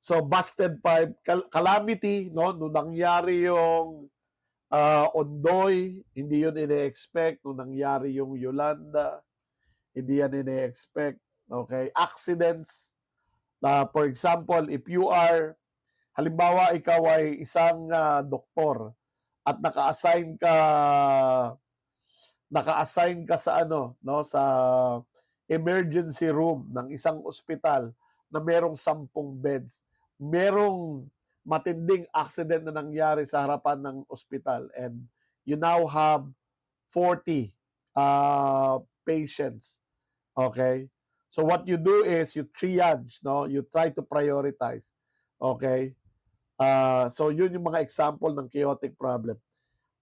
So, busted pipe, calamity, no? Nung nangyari yung Ondoy, hindi yun ine-expect. Nung nangyari yung Yolanda, hindi yan ine-expect. Okay? Accidents. For example, if you are, halimbawa, ikaw ay isang doktor at naka-assign ka sa sa emergency room ng isang ospital na merong 10 beds. Merong matinding accident na nangyari sa harapan ng ospital, and you now have 40 patients. Okay? So what you do is you triage, no? You try to prioritize. Okay? So yun yung mga example ng chaotic problem.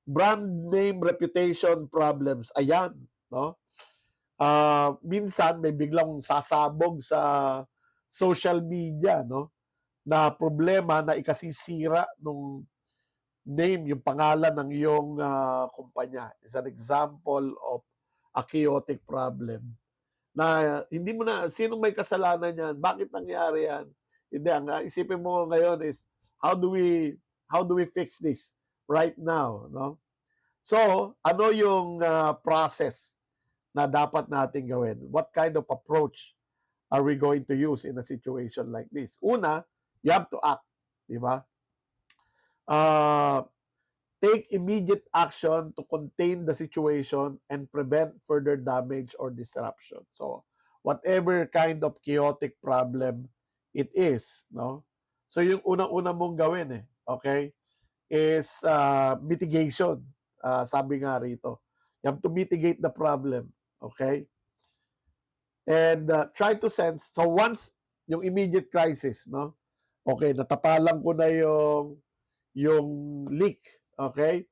Brand name reputation problems. Ayan, no? Minsan may biglang sasabog sa social media, no? Na problema na ikasisira nung name, yung pangalan ng iyong kumpanya. Is an example of a chaotic problem. Na hindi mo na, sinong may kasalanan yan? Bakit nangyari yan? Hindi, ang isipin mo ngayon is, how do we fix this right now, no? So, ano yung process na dapat natin gawin? What kind of approach are we going to use in a situation like this? Una, you have to act, di ba? take immediate action to contain the situation and prevent further damage or disruption. So, whatever kind of chaotic problem it is, no? So, yung unang-una mong gawin okay, is mitigation. Sabi nga rito, you have to mitigate the problem, okay? And try to sense, so once yung immediate crisis, no? Okay, natapalan ko na yung leak, okay?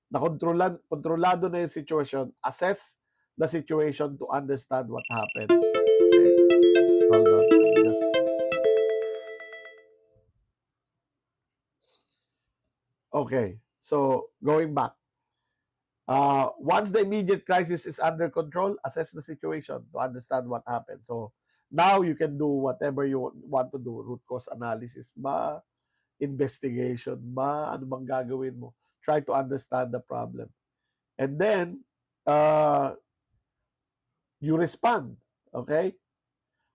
Kontrolado na yung situation, assess the situation to understand what happened. Okay, hold on. Okay, so going back. Once the immediate crisis is under control, assess the situation to understand what happened. So now you can do whatever you want to do. Root cause analysis ba? Investigation ba? Ano bang gagawin mo? Try to understand the problem. And then, you respond. Okay?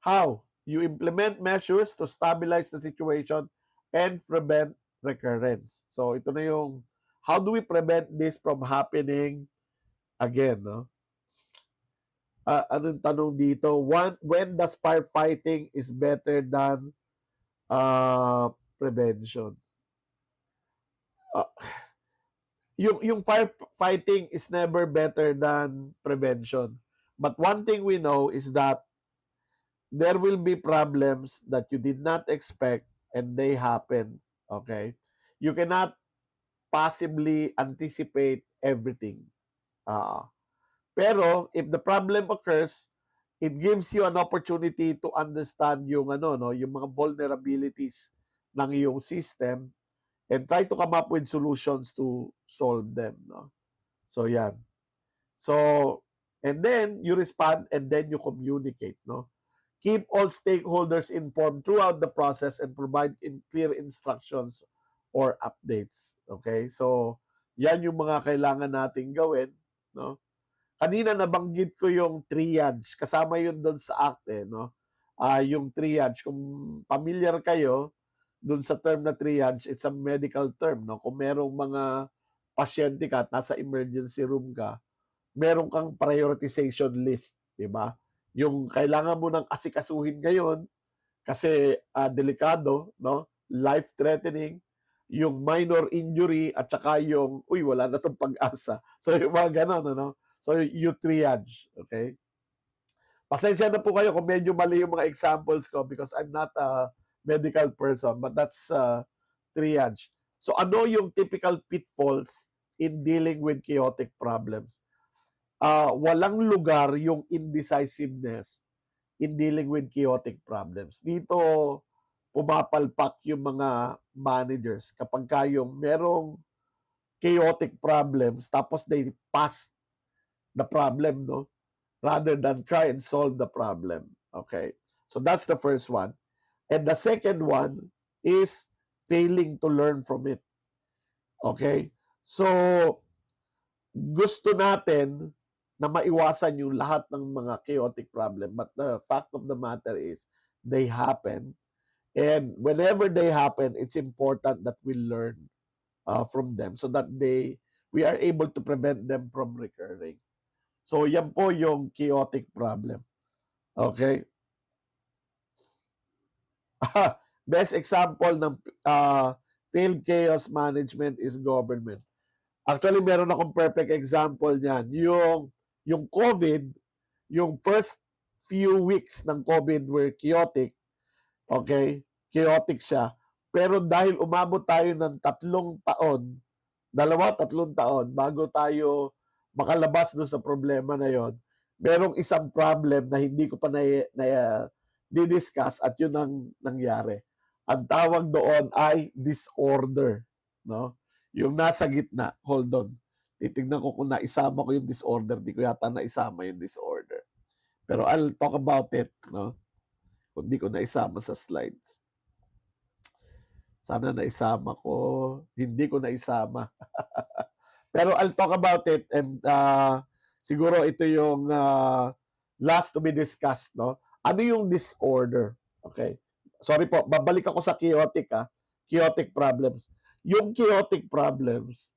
How? You implement measures to stabilize the situation and prevent recurrence. So ito na yung, how do we prevent this from happening again, no? Anong tanong dito? When does firefighting is better than prevention? Yung firefighting is never better than prevention. But one thing we know is that there will be problems that you did not expect and they happen. Okay? You cannot possibly anticipate everything. Pero if the problem occurs, it gives you an opportunity to understand yung yung mga vulnerabilities ng iyong system and try to come up with solutions to solve them, no? So yan. So and then you respond and then you communicate, no? Keep all stakeholders informed throughout the process and provide clear instructions or updates. Okay? So yan yung mga kailangan nating gawin, no? Kanina nabanggit ko yung triage, kasama yun doon sa act no? Yung triage, kung familiar kayo doon sa term na triage, it's a medical term, no? Kung merong mga pasyente ka at nasa emergency room ka, meron kang prioritization list, di ba? Yung kailangan mo nang asikasuhin ngayon kasi delikado, no? Life-threatening, yung minor injury at saka yung, wala na tong pag-asa. So yung mga ganon, ano? So you triage, okay? Pasensya na po kayo kung medyo mali yung mga examples ko because I'm not a medical person, but that's triage. So ano yung typical pitfalls in dealing with chaotic problems? Walang lugar yung indecisiveness in dealing with chaotic problems. Dito pumapalpak yung mga managers kapag kayong merong chaotic problems tapos they pass the problem, no? Rather than try and solve the problem. Okay? So that's the first one. And the second one is failing to learn from it. Okay? So, gusto natin na maiwasan yung lahat ng mga chaotic problem. But the fact of the matter is, they happen. And whenever they happen, it's important that we learn from them so that we are able to prevent them from recurring. So, yan po yung chaotic problem. Okay? Best example ng failed chaos management is government. Actually, meron akong perfect example niyan. Yung COVID, yung first few weeks ng COVID were chaotic. Okay? Chaotic siya. Pero dahil umabot tayo ng 3 taon, 2-3 taon, bago tayo makalabas doon sa problema na yon, merong isang problem na hindi ko pa di-discuss at yun ang nangyari. Ang tawag doon ay disorder, no? Yung nasa gitna, hold on. Titignan ko kung naisama ko yung disorder, di ko yata naisama yung disorder. Pero I'll talk about it, no? Kung di ko naisama sa slides. Sana naisama ko, hindi ko naisama. Pero I'll talk about it and siguro ito yung last to be discussed, no? Ano yung disorder? Okay. Sorry po, babalik ako sa chaotic, chaotic problems. Yung chaotic problems,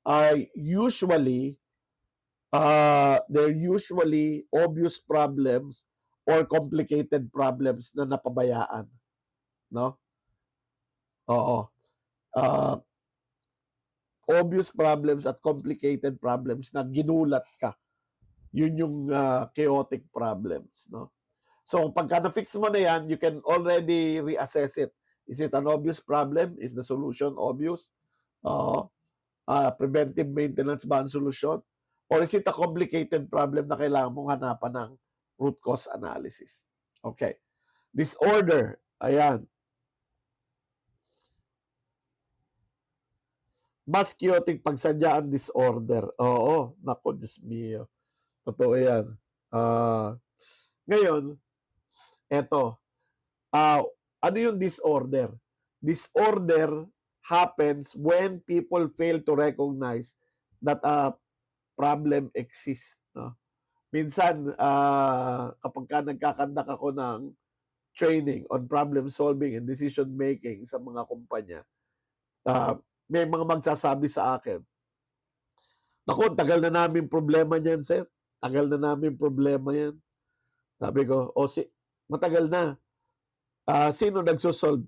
are usually they're usually obvious problems or complicated problems na napabayaan, no? Oo. Uh, Obvious problems at complicated problems na ginulat ka. Yun yung chaotic problems, no? So pagka na-fix mo na yan, you can already reassess it. Is it an obvious problem? Is the solution obvious? Preventive maintenance ba ang solusyon? Or is it a complicated problem na kailangan mong hanapan ng root cause analysis? Okay. Disorder. Ayan. Mas chaotic pagsadyaan disorder. Oo. Naku, Diyos mio. Totoo yan. Ngayon, eto. Ano yung disorder? Disorder happens when people fail to recognize that a problem exists. No? Minsan, kapag ka nagkakandak ako ng training on problem solving and decision making sa mga kumpanya, may mga magsasabi sa akin, naku, tagal na namin problema niyan, sir. Tagal na namin problema yan. Sabi ko, matagal na. Sino nagsosolve?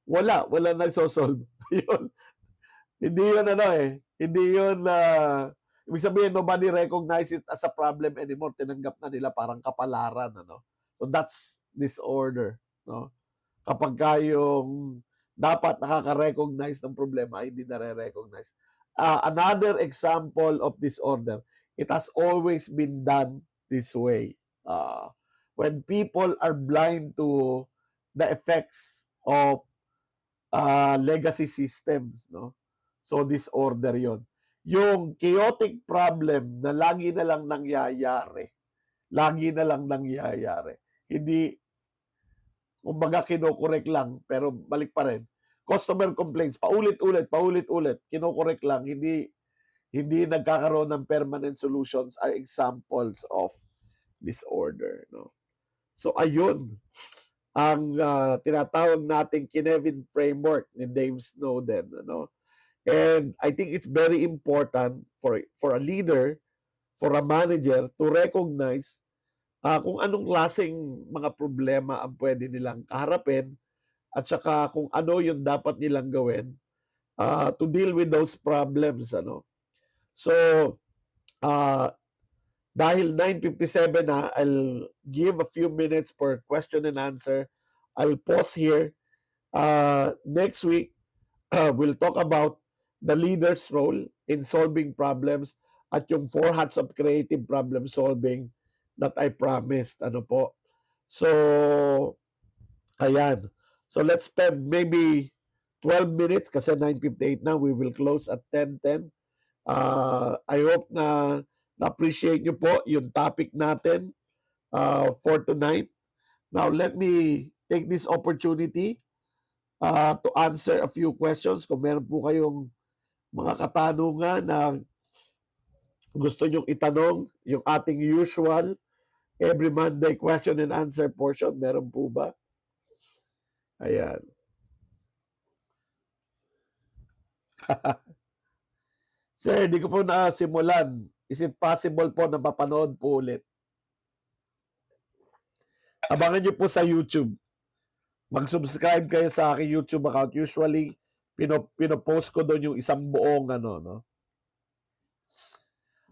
Wala nagsosolve. Yun. Hindi yun Hindi yun, ibig sabihin, nobody recognize it as a problem anymore. Tinanggap na nila parang kapalaran, ano? So that's disorder, no? Kapag yung dapat nakaka-recognize ng problema ay hindi nare-recognize. Another example of disorder, it has always been done this way. When people are blind to the effects of legacy systems, no? So disorder 'yon. Yung chaotic problem na lagi na lang nangyayari. Hindi, kumbaga kinokorek lang, pero balik pa rin. Customer complaints, paulit-ulit, kinokorek lang, hindi nagkakaroon ng permanent solutions are examples of disorder, no? So ayun ang tinatawag nating Kinevin framework ni Dave Snowden, ano? And I think it's very important for a leader, for a manager to recognize kung anong klaseng mga problema ang pwede nilang kaharapin at saka kung ano yung dapat nilang gawin to deal with those problems, ano. So dahil 9:57 na, I'll give a few minutes for question and answer. I'll pause here. Next week, we'll talk about the leader's role in solving problems at yung 4 hats of creative problem solving that I promised. Ano po? So, ayan. So, let's spend maybe 12 minutes kasi 9:58 na. We will close at 10:10. I hope na na-appreciate nyo po yung topic natin for tonight. Now, let me take this opportunity to answer a few questions. Kung meron po kayong mga katanungan na gusto nyong itanong, yung ating usual every Monday question and answer portion, meron po ba? Ayan. Sir, di ko po nasimulan. Is it possible po na mapanood po ulit? Abangan nyo po sa YouTube. Mag-subscribe kayo sa aking YouTube account. Usually, pinopost ko doon yung isang buong no?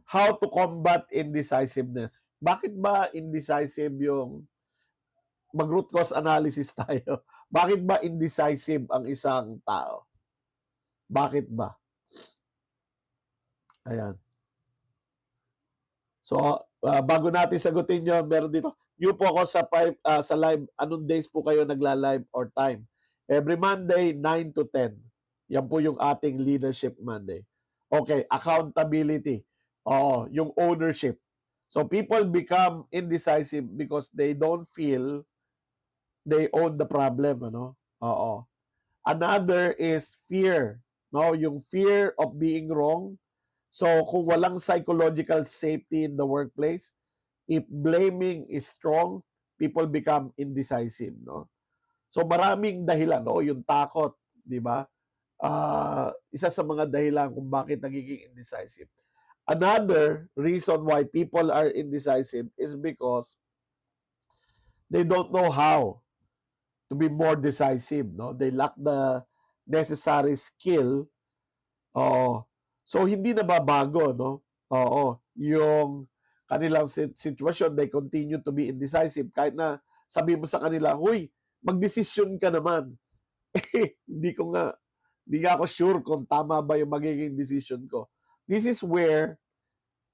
How to combat indecisiveness. Bakit ba indecisive yung mag-root cause analysis tayo? Bakit ba indecisive ang isang tao? Bakit ba? Ayan. So, bago natin sagutin yun, meron dito. New po ako sa live. Anong days po kayo nagla-live or time? Every Monday, 9 to 10. Yan po yung ating Leadership Monday. Okay, accountability. Yung ownership. So people become indecisive because they don't feel they own the problem, ano? Oo. Another is fear, no? Yung fear of being wrong. So kung walang psychological safety in the workplace, if blaming is strong, people become indecisive, no? So maraming dahilan, no? Yung takot, di ba? Isa sa mga dahilan kung bakit nagiging indecisive. Another reason why people are indecisive is because they don't know how to be more decisive, no? They lack the necessary skill. Oo. So hindi nababago, no? Oo. Yung kanilang sitwasyon, they continue to be indecisive kahit na sabi mo sa kanila, "Huy, magdesisyon ka naman." Hindi ko nga, hindi nga ako sure kung tama ba yung magiging decision ko. This is where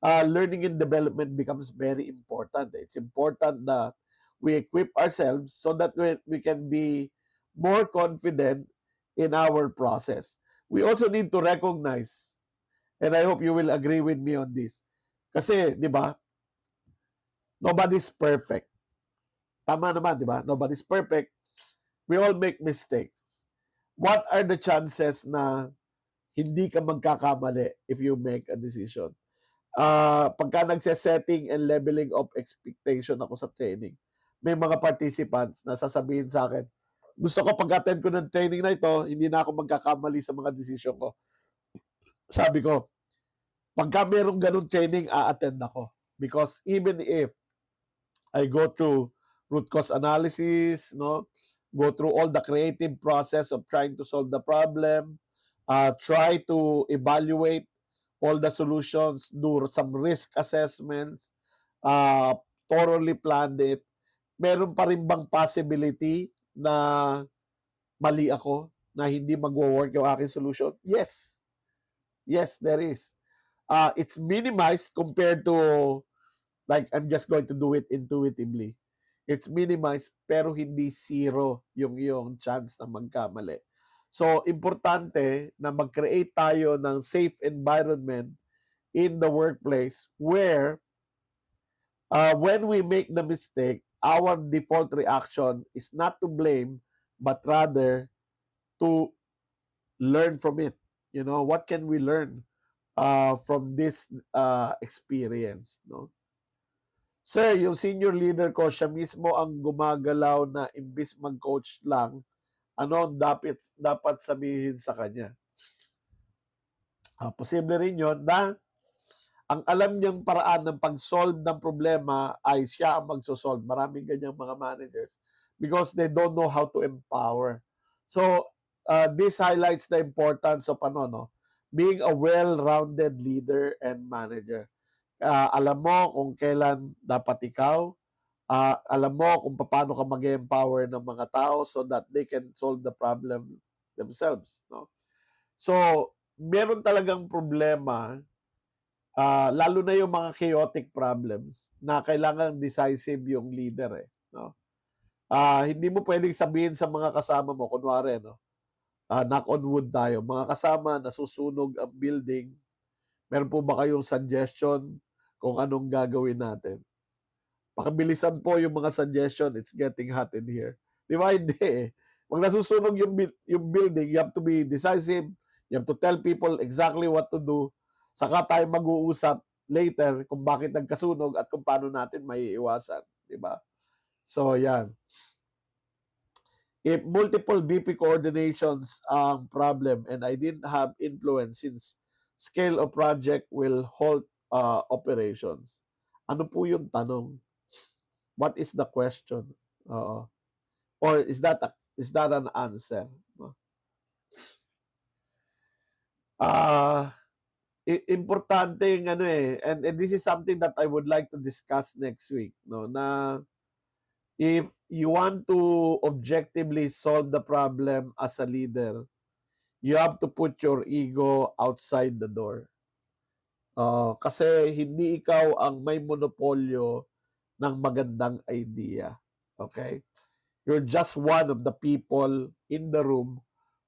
learning and development becomes very important. It's important that we equip ourselves so that we can be more confident in our process. We also need to recognize, and I hope you will agree with me on this, kasi, di ba, nobody's perfect. Tama naman, di ba? Nobody's perfect. We all make mistakes. What are the chances na hindi ka magkakamali if you make a decision? Pagka nagse-setting and leveling of expectation ako sa training, may mga participants na sasabihin sa akin, gusto ko pag-attend ko ng training na ito, hindi na ako magkakamali sa mga desisyon ko. Sabi ko, pagka merong ganun training, a-attend ako. Because even if I go through root cause analysis, no, go through all the creative process of trying to solve the problem, try to evaluate all the solutions, do some risk assessments, uh, thoroughly planned it, meron pa rin bang possibility na mali ako, na hindi magwo-work yung aking solution? Yes. Yes, there is. It's minimized compared to like I'm just going to do it intuitively. It's minimized pero hindi zero yung chance na magkamali. So, importante na mag-create tayo ng safe environment in the workplace where when we make the mistake, our default reaction is not to blame, but rather to learn from it. You know, what can we learn from this experience? No? Sir, yung senior leader ko, siya mismo ang gumagalaw na imbis mag-coach lang, ano ang dapat sabihin sa kanya? Posible rin yun na ang alam niyang paraan ng pag-solve ng problema ay siya ang magsosolve. Maraming ganyang mga managers because they don't know how to empower. So, this highlights the importance of being a well-rounded leader and manager. Alam mo kung kailan dapat ikaw, alam mo kung paano ka mag-empower ng mga tao so that they can solve the problem themselves. No? So, meron talagang problema, lalo na yung mga chaotic problems na kailangan decisive yung leader. No? Hindi mo pwedeng sabihin sa mga kasama mo, kunwari, no? Knock on wood tayo, mga kasama, nasusunog ang building, meron po ba kayong suggestion kung anong gagawin natin? Pakabilisan po yung mga suggestion, it's getting hot in here. Di ba? Hindi eh. Pag nasusunog yung building, you have to be decisive, you have to tell people exactly what to do, saka tayo mag-uusap later kung bakit nagkasunog at kung paano natin maiiwasan. Di ba? So, yan. If multiple BP coordinations ang problem and I didn't have influence since scale of project will halt operations. Ano po yung tanong? What is the question? Or is that an answer? Importante yung and this is something that I would like to discuss next week, no, na if you want to objectively solve the problem as a leader, you have to put your ego outside the door. Kasi hindi ikaw ang may monopolyo ng magandang idea. Okay? You're just one of the people in the room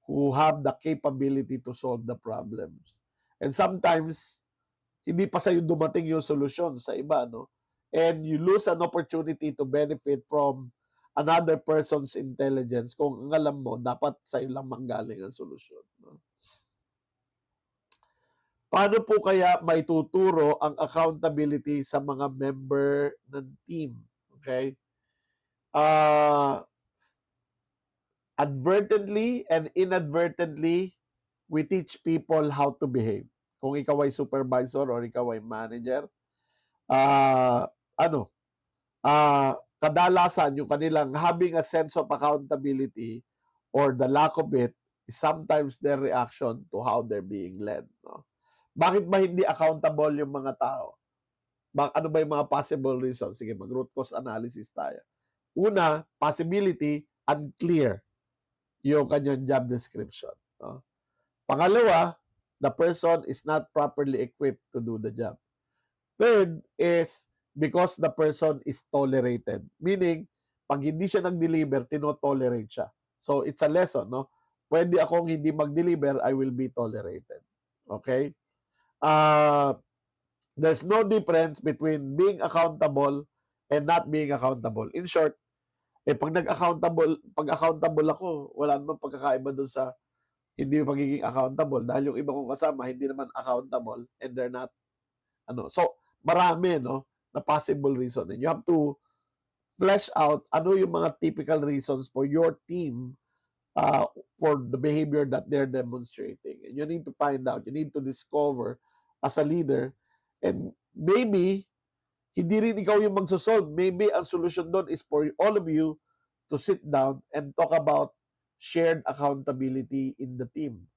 who have the capability to solve the problems. And sometimes, hindi pa sa'yo dumating yung solusyon sa iba, no? And you lose an opportunity to benefit from another person's intelligence kung ang alam mo, dapat sa'yo lang manggaling ang solusyon. No? Paano po kaya maituturo ang accountability sa mga member ng team? Okay? Advertently and inadvertently, we teach people how to behave. Kung ikaw ay supervisor or ikaw ay manager, ah, ano, kadalasan yung kanilang having a sense of accountability or the lack of it is sometimes their reaction to how they're being led. No? Bakit ba hindi accountable yung mga tao? Ano ba yung mga possible reasons? Sige, mag-root cause analysis tayo. Una, possibility, unclear yung kanyang job description. No? Pangalawa, the person is not properly equipped to do the job. Third is because the person is tolerated. Meaning, pag hindi siya nag-deliver, tino-tolerate siya. So, it's a lesson, no? Pwede akong hindi mag-deliver, I will be tolerated. Okay? There's no difference between being accountable and not being accountable. In short, pag accountable ako, wala namang pagkakaiba doon sa hindi pagiging accountable dahil yung iba kong kasama hindi naman accountable and they're not So, marami na possible reason. And you have to flesh out ano yung mga typical reasons for your team for the behavior that they're demonstrating. And you need to find out, you need to discover as a leader, and maybe hindi rin ikaw yung magsosolve. Maybe ang solution doon is for all of you to sit down and talk about shared accountability in the team.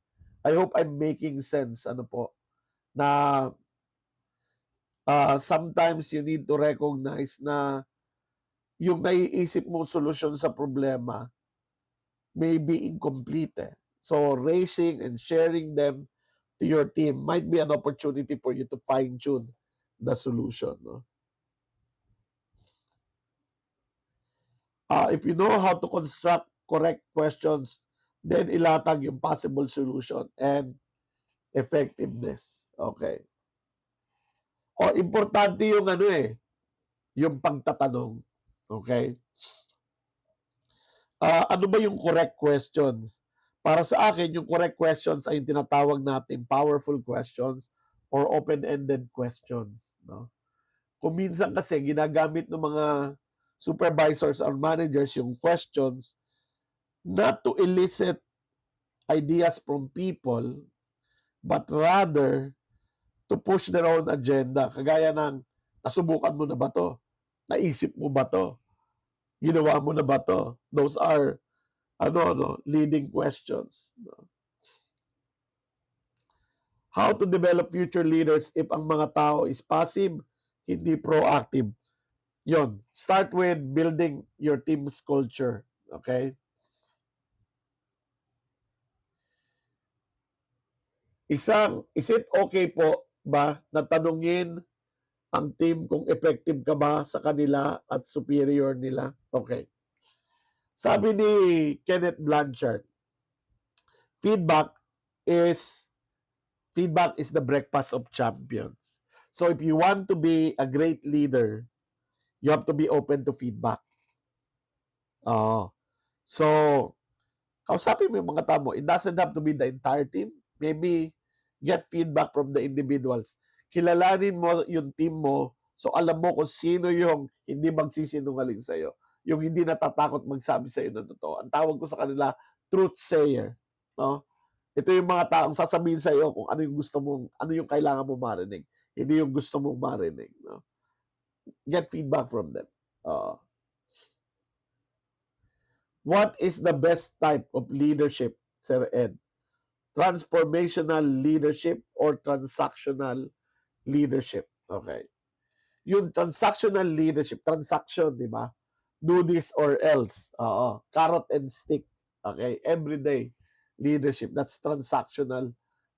I hope I'm making sense na sometimes you need to recognize na yung naiisip mong solusyon sa problema may be incomplete. So raising and sharing them to your team might be an opportunity for you to fine-tune the solution. No? If you know how to construct correct questions, then ilatag yung possible solution and effectiveness. Okay. Importante yung yung pagtatanong. Okay? Ano ba yung correct questions? Para sa akin, yung correct questions ay yung tinatawag natin powerful questions or open-ended questions. No? Kung minsan kasi ginagamit ng mga supervisors or managers yung questions not to elicit ideas from people, but rather to push their own agenda. Kagaya ng, nasubukan mo na ba to? Naisip mo ba to? Ginawa mo na ba to? Those are leading questions. How to develop future leaders if ang mga tao is passive, hindi proactive. Yon. Start with building your team's culture. Okay? Is it okay po ba na tanungin ang team kung effective ka ba sa kanila at superior nila? Okay. Sabi ni Kenneth Blanchard, feedback is the breakfast of champions. So if you want to be a great leader, you have to be open to feedback. So, kausapin mo yung mga tao mo. It doesn't have to be the entire team. Maybe get feedback from the individuals. Kilalanin mo yung team mo so alam mo kung sino yung hindi magsisinungaling sa'yo. Yung hindi natatakot magsabi sa'yo ng totoo. Ang tawag ko sa kanila, truth sayer. No? Ito yung mga taong sasabihin sa'yo kung ano yung gusto mong, ano yung kailangan mo marinig. Hindi yung gusto mong marinig. No? Get feedback from them. What is the best type of leadership, Sir Ed? Transformational leadership or transactional leadership? Okay. Yung transactional leadership, transaction, di ba? Do this or else. Carrot and stick. Okay. Everyday leadership. That's transactional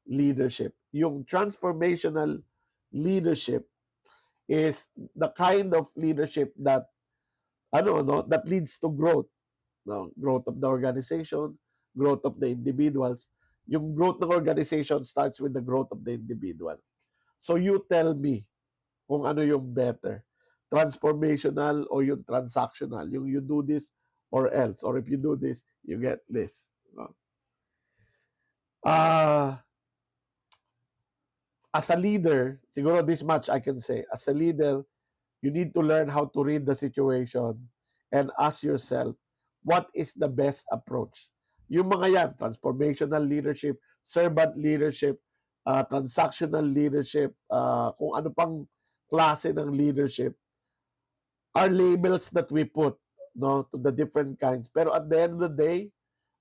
leadership. Yung transformational leadership is the kind of leadership that that leads to growth. No? Growth of the organization, growth of the individuals. Yung growth ng organization starts with the growth of the individual. So you tell me kung ano yung better. Transformational o yung transactional. Yung you do this or else. Or if you do this, you get this. As a leader, siguro this much I can say. As a leader, you need to learn how to read the situation and ask yourself, what is the best approach? Yung mga yan, transformational leadership, servant leadership, transactional leadership, kung ano pang klase ng leadership, are labels that we put, no, to the different kinds. Pero at the end of the day,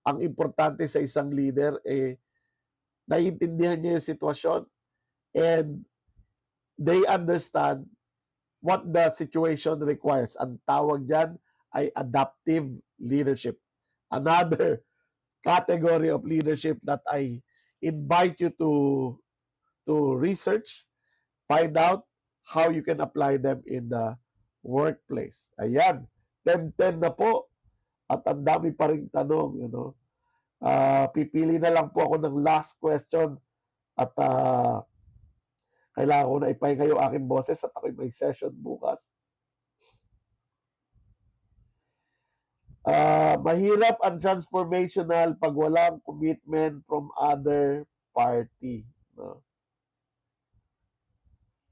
ang importante sa isang leader, naiintindihan niya yung sitwasyon and they understand what the situation requires. Ang tawag dyan ay adaptive leadership. Another category of leadership that I invite you to research, find out how you can apply them in the workplace. Ayan, 10-10 na po at ang dami pa ring tanong, pipili na lang po ako ng last question at kailangan ko na ipahinga yung aking boses at ako'y may session bukas. Mahirap ang transformational pag walang commitment from other party. No?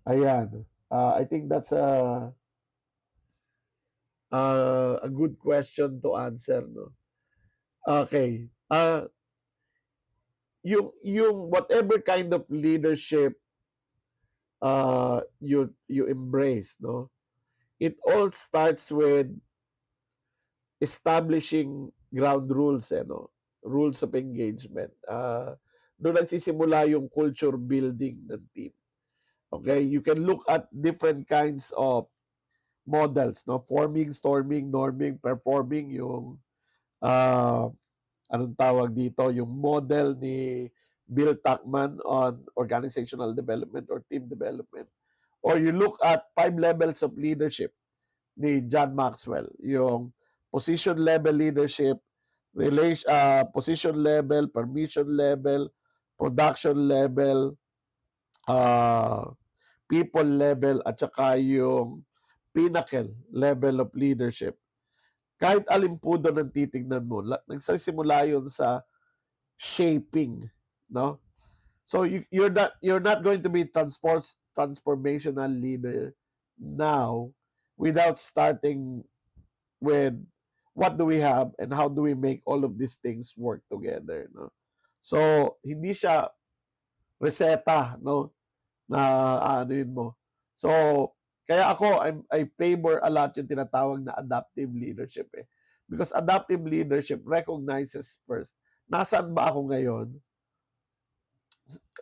Ayan. I think that's a good question to answer. No? Okay. Yung whatever kind of leadership you embrace, no? It all starts with establishing ground rules, no? Rules of engagement. Doon nagsisimula yung culture building ng team. Okay, you can look at different kinds of models, no? Forming, storming, norming, performing, yung anong tawag dito, yung model ni Bill Tuckman on organizational development or team development. Or you look at 5 levels of leadership ni John Maxwell, yung position level leadership, position level, permission level, production level, people level, at saka yung pinnacle level of leadership. Kahit alin po doon ang titignan mo, nagsisimula yun sa shaping, no? So you're not going to be transformational leader now without starting with what do we have and how do we make all of these things work together, no? So hindi siya reseta, no, na ano yun mo. So kaya ako I favor a lot yung tinatawag na adaptive leadership, because adaptive leadership recognizes first, nasaan ba ako ngayon,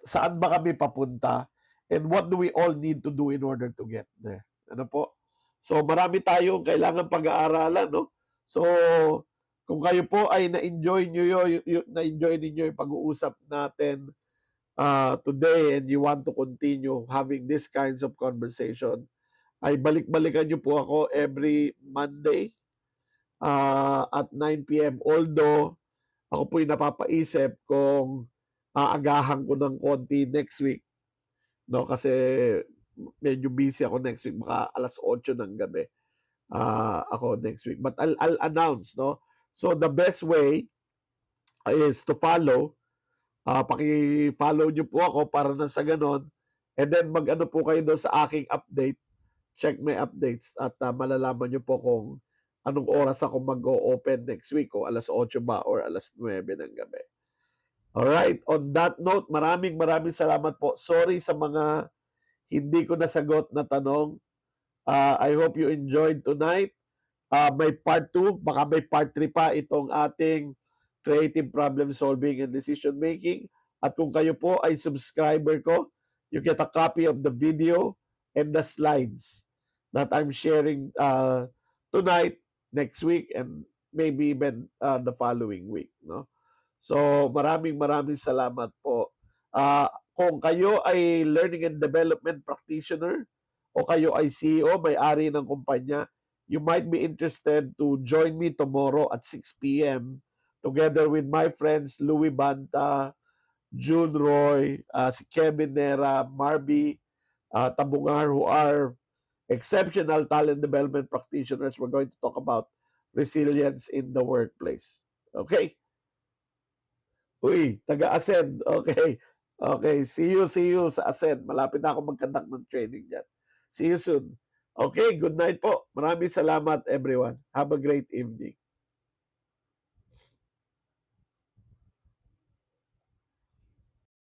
saan ba kami papunta, and what do we all need to do in order to get there. Ano po? So marami tayong kailangan pag-aaralan, no? So kung kayo po ay na-enjoy ninyo yung pag-uusap natin today and you want to continue having these kinds of conversation, ay balik-balikan nyo po ako every Monday at 9 p.m. Although ako po'y napapaisip kung aagahan ko ng konti next week, no? Kasi medyo busy ako next week, baka alas 8 ng gabi ako next week. But I'll announce, no? So the best way is to follow. Paki-follow nyo po ako para na sa ganon. And then mag-ano po kayo doon sa aking update. Check my updates at malalaman nyo po kung anong oras ako mag-o-open next week, o alas 8 ba or alas 9 ng gabi. Alright, on that note, maraming salamat po. Sorry sa mga hindi ko nasagot na tanong. I hope you enjoyed tonight. May part 2, baka may part 3 pa itong ating creative problem solving and decision making. At kung kayo po ay subscriber ko, you get a copy of the video and the slides that I'm sharing tonight, next week, and maybe even the following week, no? So maraming salamat po. Kung kayo ay learning and development practitioner o kayo ay CEO, may-ari ng kumpanya, you might be interested to join me tomorrow at 6 p.m. together with my friends Louie Banta, June Roy, si Kevin Nera, Marby Tabungar, who are exceptional talent development practitioners. We're going to talk about resilience in the workplace. Okay? Uy, taga-Ascend. Okay. Okay, see you sa Ascend. Malapit na ako mag-conduct ng training dyan. See you soon. Okay, good night po. Maraming salamat everyone. Have a great evening.